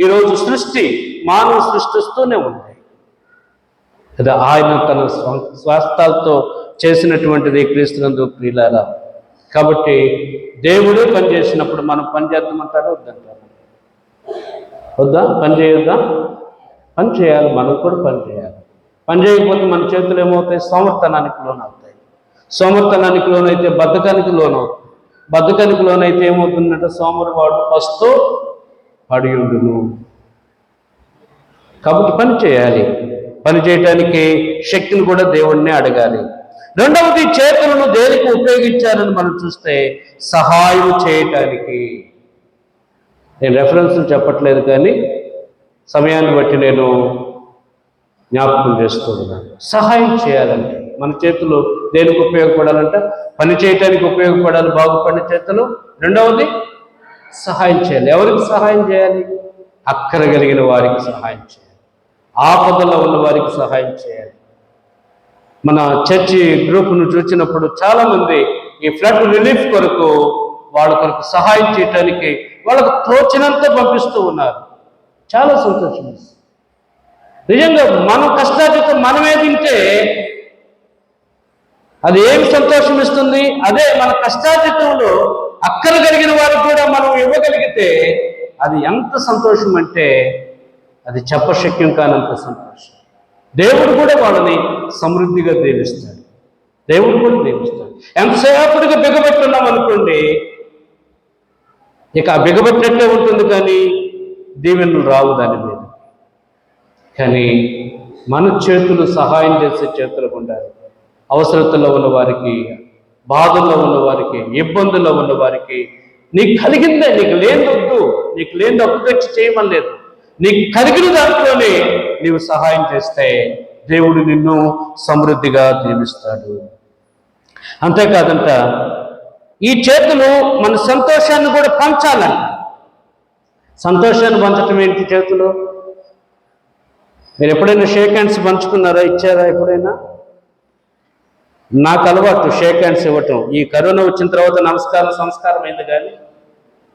Speaker 1: ఈరోజు మానవ సృష్టి వస్తూనే ఉంది. కదా ఆయన తన స్వాస్థాలతో చేసినటువంటిది క్రీస్తునందు ప్రియులారా. కాబట్టి దేవుడే పని చేసినప్పుడు మనం పని చేద్దామంటారా వద్దంటారా? వద్దా? పని చేయొద్దా? పని చేయాలి, మనం కూడా పని చేయాలి. పని చేయకపోతే మన చేతులు ఏమవుతాయి? సోమర్థనానికి లోనవుతాయి. సోమర్థనానికి లోనైతే బద్ధకానికి లోనవుతాయి. బద్ధకానికి లోనైతే ఏమవుతుందంటే సోమరివాడు పస్తూ పడియుండును. కాబట్టి పని చేయాలి. పని చేయటానికి శక్తిని కూడా దేవుణ్ణి అడగాలి. రెండవది, చేతులను దేనికి ఉపయోగించారని మనం చూస్తే సహాయం చేయటానికి. నేను రెఫరెన్స్లు చెప్పట్లేదు, కానీ సమయాన్ని బట్టి నేను జ్ఞాపకం చేస్తూ ఉన్నాను. సహాయం చేయాలంటే మన చేతులు దేనికి ఉపయోగపడాలంటే పని చేయటానికి ఉపయోగపడాలి, బాగుపడిన చేతులు. రెండవది, సహాయం చేయాలి. ఎవరికి సహాయం చేయాలి? అక్కర కలిగిన వారికి సహాయం చేయాలి, ఆపదలో ఉన్న వారికి సహాయం చేయాలి. మన చర్చి గ్రూప్ను చూసినప్పుడు చాలామంది ఈ ఫ్లడ్ రిలీఫ్ కొరకు వాళ్ళ కొరకు సహాయం చేయటానికి వాళ్ళకు తోచినంత పంపిస్తూ ఉన్నారు. చాలా సంతోషం. నిజంగా మనం కష్టార్జితం మనమే తింటే అది ఏమి సంతోషం ఇస్తుంది? అదే మన కష్టార్జితంలో అక్కర కలిగిన వారికి కూడా మనం ఇవ్వగలిగితే అది ఎంత సంతోషం అంటే అది చెప్పశక్యం కానంత సంతోషం. దేవుడు కూడా వాళ్ళని సమృద్ధిగా దీవిస్తాడు. దేవుడు కూడా దీవిస్తాడు. ఎంతసేపటిగా బిగబెట్టున్నాం అనుకోండి, ఇక ఆ బిగబెట్టినట్టే ఉంటుంది, కానీ దీవెనలు రావు దాని మీద. కానీ మన చేతులు సహాయం చేసే చేతులు ఉండాలి. అవసరతలో ఉన్న వారికి, బాధల్లో ఉన్న వారికి, ఇబ్బందుల్లో ఉన్న వారికి, నీకు కలిగిందే, నీకు లేనిదొద్దు, నీకు లేని అప్పు తెచ్చి చేయమని లేదు, నీకు కలిగిన దాంట్లోనే నీవు సహాయం చేస్తే దేవుడు నిన్ను సమృద్ధిగా దీవిస్తాడు. అంతేకాదంట, ఈ చేతులు మన సంతోషాన్ని కూడా పంచాలంట. సంతోషాన్ని పంచటం ఏంటి? చేతులు మీరు ఎప్పుడైనా షేక్ హ్యాండ్స్ పంచుకున్నారా? ఇచ్చారా ఎప్పుడైనా? నాకు అలవాటు షేక్ హ్యాండ్స్ ఇవ్వటం. ఈ కరోనా వచ్చిన తర్వాత సంస్కారం అయింది, కానీ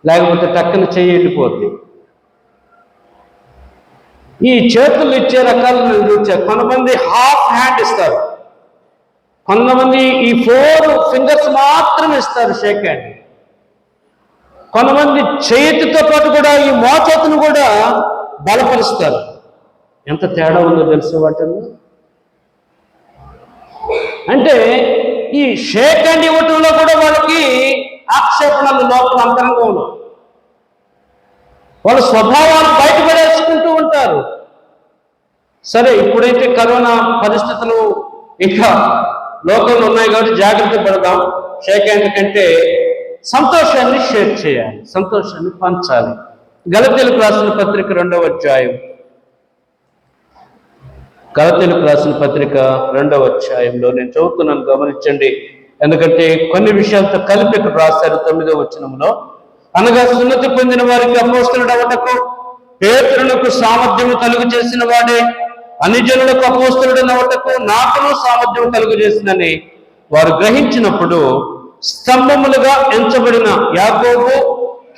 Speaker 1: లేకపోతే టక్కున చెయ్యి వెళ్ళిపోద్ది. ఈ చేతులు ఇచ్చే రకాలు నేను చూసా. కొంతమంది హాఫ్ హ్యాండ్ ఇస్తారు, కొంతమంది ఈ 4 ఫింగర్స్ మాత్రం ఇస్తారు షేక్ హ్యాండ్. కొంతమంది చేతితో పాటు కూడా ఈ మోచేతిని కూడా బలపరుస్తారు. ఎంత తేడా ఉందో తెలుసు వాటిల్లో. అంటే ఈ షేక్ హ్యాండ్ ఇవ్వటంలో కూడా వాళ్ళకి ఆక్షేపణలు లోపల అంతరంగంలో వాళ్ళ స్వభావాలు బయటపడేసుకుంటూ ఉంటారు. సరే, ఇప్పుడైతే కరోనా పరిస్థితులు ఇంకా లోకంలో ఉన్నాయి కాబట్టి జాగ్రత్త పడదాం. షేక్ హ్యాండ్ కంటే సంతోషాన్ని షేర్ చేయాలి, సంతోషాన్ని పంచాలి. గలతీయులకు రాసిన పత్రిక 2వ అధ్యాయం, గలతీయులకు రాసిన పత్రిక 2వ అధ్యాయంలో నేను చదువుతున్నాను, గమనించండి. ఎందుకంటే కొన్ని విషయాలతో కలిపి ఇక్కడ రాశారు. 9వ వచనంలో, అనగా సున్నతి పొందిన వారికి అపోస్తలుడు అవటకు పేతురునకు సామర్థ్యము కలుగు చేసిన వాడే అన్ని జనులకు అపోస్తలుడు అవటకు నాకును సామర్థ్యం కలుగు చేసినని వారు గ్రహించినప్పుడు స్తంభములుగా ఎంచబడిన యాకోబు,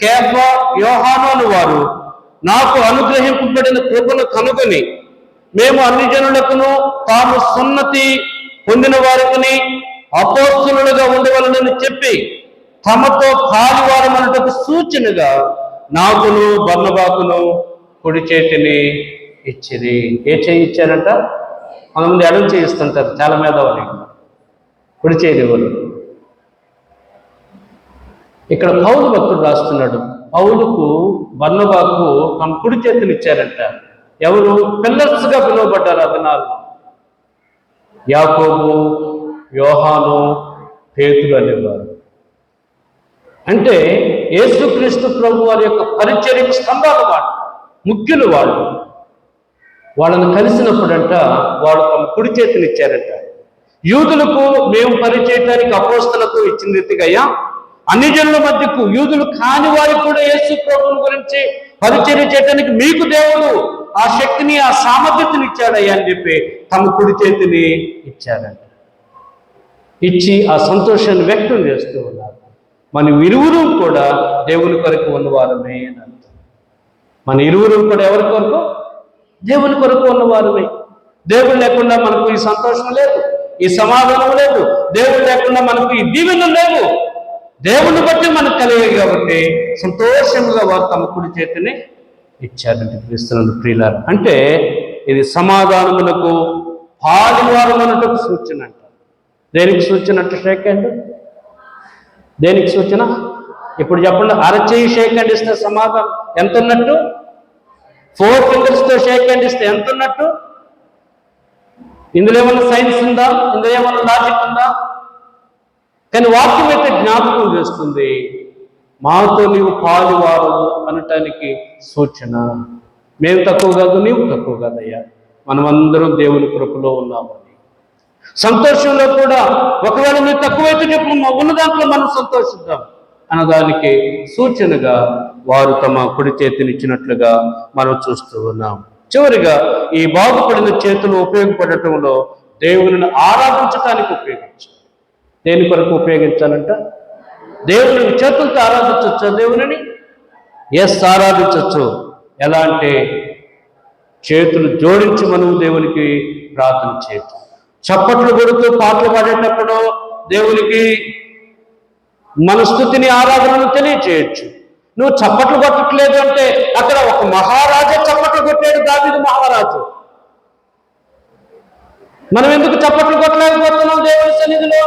Speaker 1: కేఫా, యోహాను అను వారు నాకు అనుగ్రహింపబడిన కృపను కనుగొని మేము అన్ని జనులకును తాము సున్నతి పొందిన వారికి అపోస్తలులుగా ఉండవలనని చెప్పి తమతో పాలువారమనుటకు సూచనగా నాకును బర్నబాకును కుడి చేతిని ఇచ్చిరి. ఏ చేయి ఇచ్చారంట? కొంతమంది ఎడం చేయిస్తుంటారు, చాలా మీద కుడి చేయి వాళ్ళు. ఇక్కడ పౌలు భక్తుడు రాస్తున్నాడు, పౌలుకు బర్నబాకు తమ కుడి చేతిని ఇచ్చారంట. ఎవరు? పిల్లర్స్గా పిలువబడ్డారు ఆ దినాల్లో. యాకోబు, యోహాను, పేతురు అనేవారు. అంటే యేసుక్రీస్తు ప్రభు వారి యొక్క పరిచర్యకు స్తంభాలు వాళ్ళు, ముఖ్యులు వాళ్ళు. వాళ్ళని కలిసినప్పుడంట వాళ్ళు తమ కుడి చేతిని ఇచ్చారంట. యూదులకు మేము పరిచయటానికి అపోస్తలకు ఇచ్చిన రీతిగా అన్ని జనుల మధ్యకు యూదులు కాని వారికి కూడా యేసు ప్రభువుని గురించి పరిచర్య చేయడానికి మీకు దేవుడు ఆ శక్తిని, ఆ సామర్థ్యతని ఇచ్చాడయ్యా అని చెప్పి తమ కుడి చేతిని ఇచ్చారంట. ఇచ్చి ఆ సంతోషాన్ని వ్యక్తం చేస్తూ ఉన్నారు. మన ఇరువురు కూడా దేవుని కొరకు ఉన్నవారమే అని అర్థం. మన ఇరువురు కూడా ఎవరి కొరకు? దేవుని కొరకు ఉన్నవారమే. దేవుడు లేకుండా మనకు ఈ సంతోషం లేదు, ఈ సమాధానం లేదు. దేవుడు లేకుండా మనకు ఈ దీవెనలు లేవు. దేవుని బట్టి మనకు కలిగాయి కాబట్టి సంతోషంగా వారు తమ కుడి చేతిని ఇచ్చారంటే క్రీస్తునందు ప్రియులారా. అంటే ఇది సమాధానములకు పాలివారం అన్నట్టు సూచన అంట. దేనికి సూచన అంటే షేక్ హ్యాండ్? దేనికి సూచన? ఇప్పుడు చెప్పండి, అరచేయి షేక్ హ్యాండ్ ఇస్తే సమాధానం ఎంత ఉన్నట్టు? 4 ఫింగర్స్తో షేక్ హ్యాండ్ ఇస్తే ఎంత ఉన్నట్టు? ఇందులో ఏమన్నా సైన్స్ ఉందా? ఇందులో ఏమన్నా లాజిక్ ఉందా? కానీ వాక్యం అయితే జ్ఞాపకం చేస్తుంది, మాతో నీవు పాలువారవు అనటానికి సూచన. మేము తక్కువ కాదు, నీవు తక్కువ కాదయ్యా, మనమందరం దేవుని కృపలో ఉన్నామని. సంతోషంలో కూడా ఒకవేళ నువ్వు తక్కువైతే చెప్పు, ఉన్న దాంట్లో మనం సంతోషిద్దాం అన్నదానికి సూచనగా వారు తమ కుడి చేతినిచ్చినట్లుగా మనం చూస్తూ ఉన్నాం. చివరిగా ఈ బాగుపడిన చేతులు ఉపయోగపడటంలో దేవుని ఆరాధించడానికి ఉపయోగించాలి. దేని కొరకు ఉపయోగించాలంట? దేవుని చేతులతో ఆరాధించవచ్చు. దేవుని ఆరాధించవచ్చు. ఎలా అంటే చేతులు జోడించి మనం దేవునికి ప్రార్థన చేయొచ్చు. చప్పట్లు కొడుతూ పాటలు పాడేటప్పుడు దేవునికి మన స్తుతిని ఆరాధనను తెలియచేయచ్చు. నువ్వు చప్పట్లు కొట్టట్లేదు అంటే అక్కడ ఒక మహారాజే చప్పట్లు కొట్టాడు, దావీదు మహారాజు. మనం ఎందుకు చప్పట్లు కొట్టలేకపోతున్నాం దేవుని సన్నిధిలో?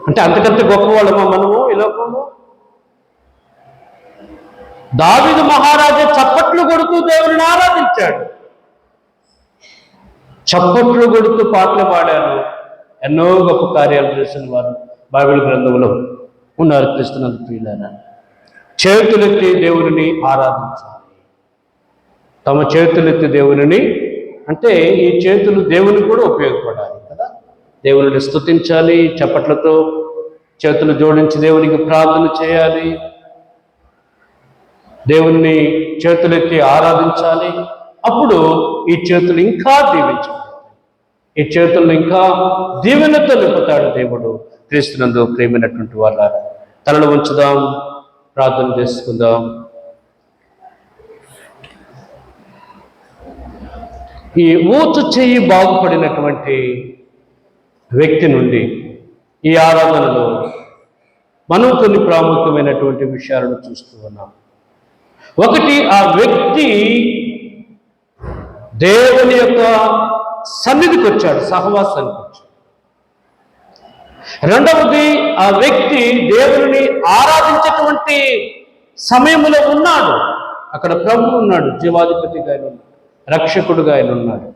Speaker 1: అంటే అంతకంటే గొప్పవాళ్ళమా మనము ఈ లోకంలో? దావీదు మహారాజే చప్పట్లు కొడుతూ దేవుని ఆరాధించాడు. చప్పట్లు కొడుతూ పాటలు పాడారు. ఎన్నో గొప్ప కార్యాలు చేసిన వారు బైబిల్ గ్రంథంలో ఉన్నారు. క్రీస్తునందు ప్రియులారా, చేతులెత్తి దేవుని ఆరాధించాలి. తమ చేతులెత్తి దేవుని అంటే ఈ చేతులు దేవుని కూడా ఉపయోగపడాలి కదా. దేవుని స్తుతించాలి, చప్పట్లతో చేతులు జోడించి దేవునికి ప్రార్థన చేయాలి, దేవుణ్ణి చేతులెత్తి ఆరాధించాలి. అప్పుడు ఈ చేతులు ఇంకా దీవించాలి, ఈ చేతులను ఇంకా దీవెనతో నింపుతాడు దేవుడు. క్రీస్తునందు ప్రేమైనటువంటి వాళ్ళ తలలు ఉంచుదాం, ప్రార్థన చేసుకుందాం. ఈ ఊచు చెయ్యి బాగుపడినటువంటి వ్యక్తి నుండి ఈ ఆరాధనలో మనం కొన్ని ప్రాముఖ్యమైనటువంటి విషయాలను చూస్తూ ఉన్నాం. ఒకటి, ఆ వ్యక్తి దేవుని యొక్క సన్నిధికి వచ్చాడు, సహవాసానికి వచ్చాడు. రెండవది, ఆ వ్యక్తి దేవుని ఆరాధించేటువంటి సమయంలో ఉన్నాడు. అక్కడ ప్రభువు ఉన్నాడు, జీవాధిపతిగా ఆయన ఉన్నాడు, రక్షకుడుగా ఆయన ఉన్నాడు.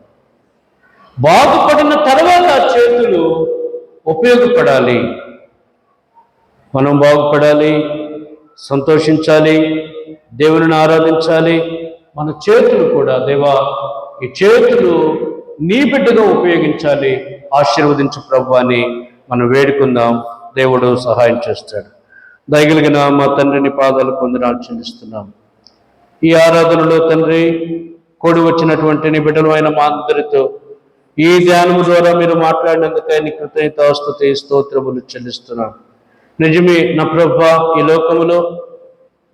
Speaker 1: బాగుపడిన తర్వాత చేతులు ఉపయోగపడాలి. మనం బాగుపడాలి, సంతోషించాలి, దేవుని ఆరాధించాలి. మన చేతులు కూడా దేవా, ఈ చేతులు నీ బిడ్డగా ఉపయోగించాలి, ఆశీర్వదించు ప్రభు అని మనం వేడుకుందాం. దేవుడు సహాయం చేస్తాడు. దయగలిగిన మా తండ్రిని పాదాలు పొందడానికి చెల్లిస్తున్నాం. ఈ ఆరాధనలో తండ్రి కూడి వచ్చినటువంటి నీ బిడ్డలు అయిన మా అందరితో ఈ ధ్యానం ద్వారా మీరు మాట్లాడినందుకై నీ కృతజ్ఞతాస్తుతి స్తోత్రములు చెల్లిస్తున్నాం. నిజమే నా ప్రభువా, ఈ లోకములో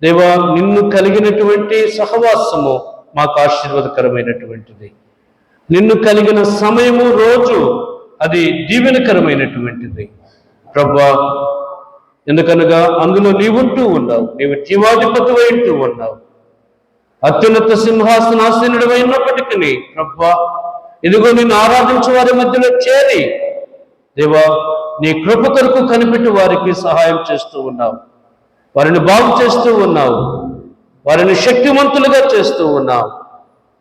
Speaker 1: దేవా నిన్ను కలిగినటువంటి సహవాసము మాకు ఆశీర్వాదకరమైనటువంటిది. నిన్ను కలిగిన సమయము, రోజు అది దీవెనకరమైనటువంటిది ప్రభువా. ఎందుకనగా అందులో నీవుంటూ ఉన్నావు, నీవు జీవాధిపతి ఉంటూ ఉన్నావు. అత్యున్నత సింహాసనాసీనుడు అయినప్పటికీ ప్రభువా, ఇదిగో నిన్ను ఆరాధించే వారి మధ్యలో చేరి దేవా నీ కృప కొరకు కనిపెట్టి వారికి సహాయం చేస్తూ ఉన్నావు, వారిని బాగు చేస్తూ ఉన్నావు, వారిని శక్తివంతులుగా చేస్తూ ఉన్నావు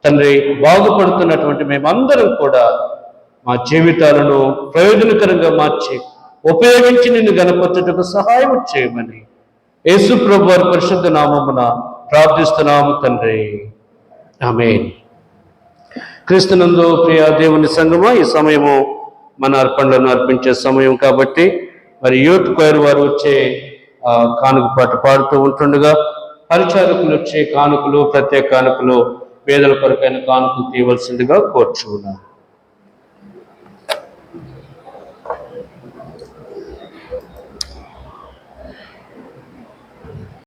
Speaker 1: తండ్రి. బాగుపడుతున్నటువంటి మేమందరం కూడా మా జీవితాలను ప్రయోజనకరంగా మార్చి ఉపయోగించి నిన్ను గణపరచుటకు సహాయం చేయమని యేసు ప్రభు వారి పరిశుద్ధ నామమున ప్రార్థిస్తున్నాము తండ్రి, ఆమేన్. క్రీస్తునందు ప్రియ దేవుని సంగమా, ఈ సమయము మన అర్పణలను అర్పించే సమయం కాబట్టి మరి యూత్ క్వైర్ వారు వచ్చే కానుక పాట పాడుతూ ఉంటుండగా పరిచారకులు వచ్చే కానుకలు, ప్రత్యేక కానుకలు, పేదల కొరకైన కానుకలు తీయవలసిందిగా కోరుచున్నాను.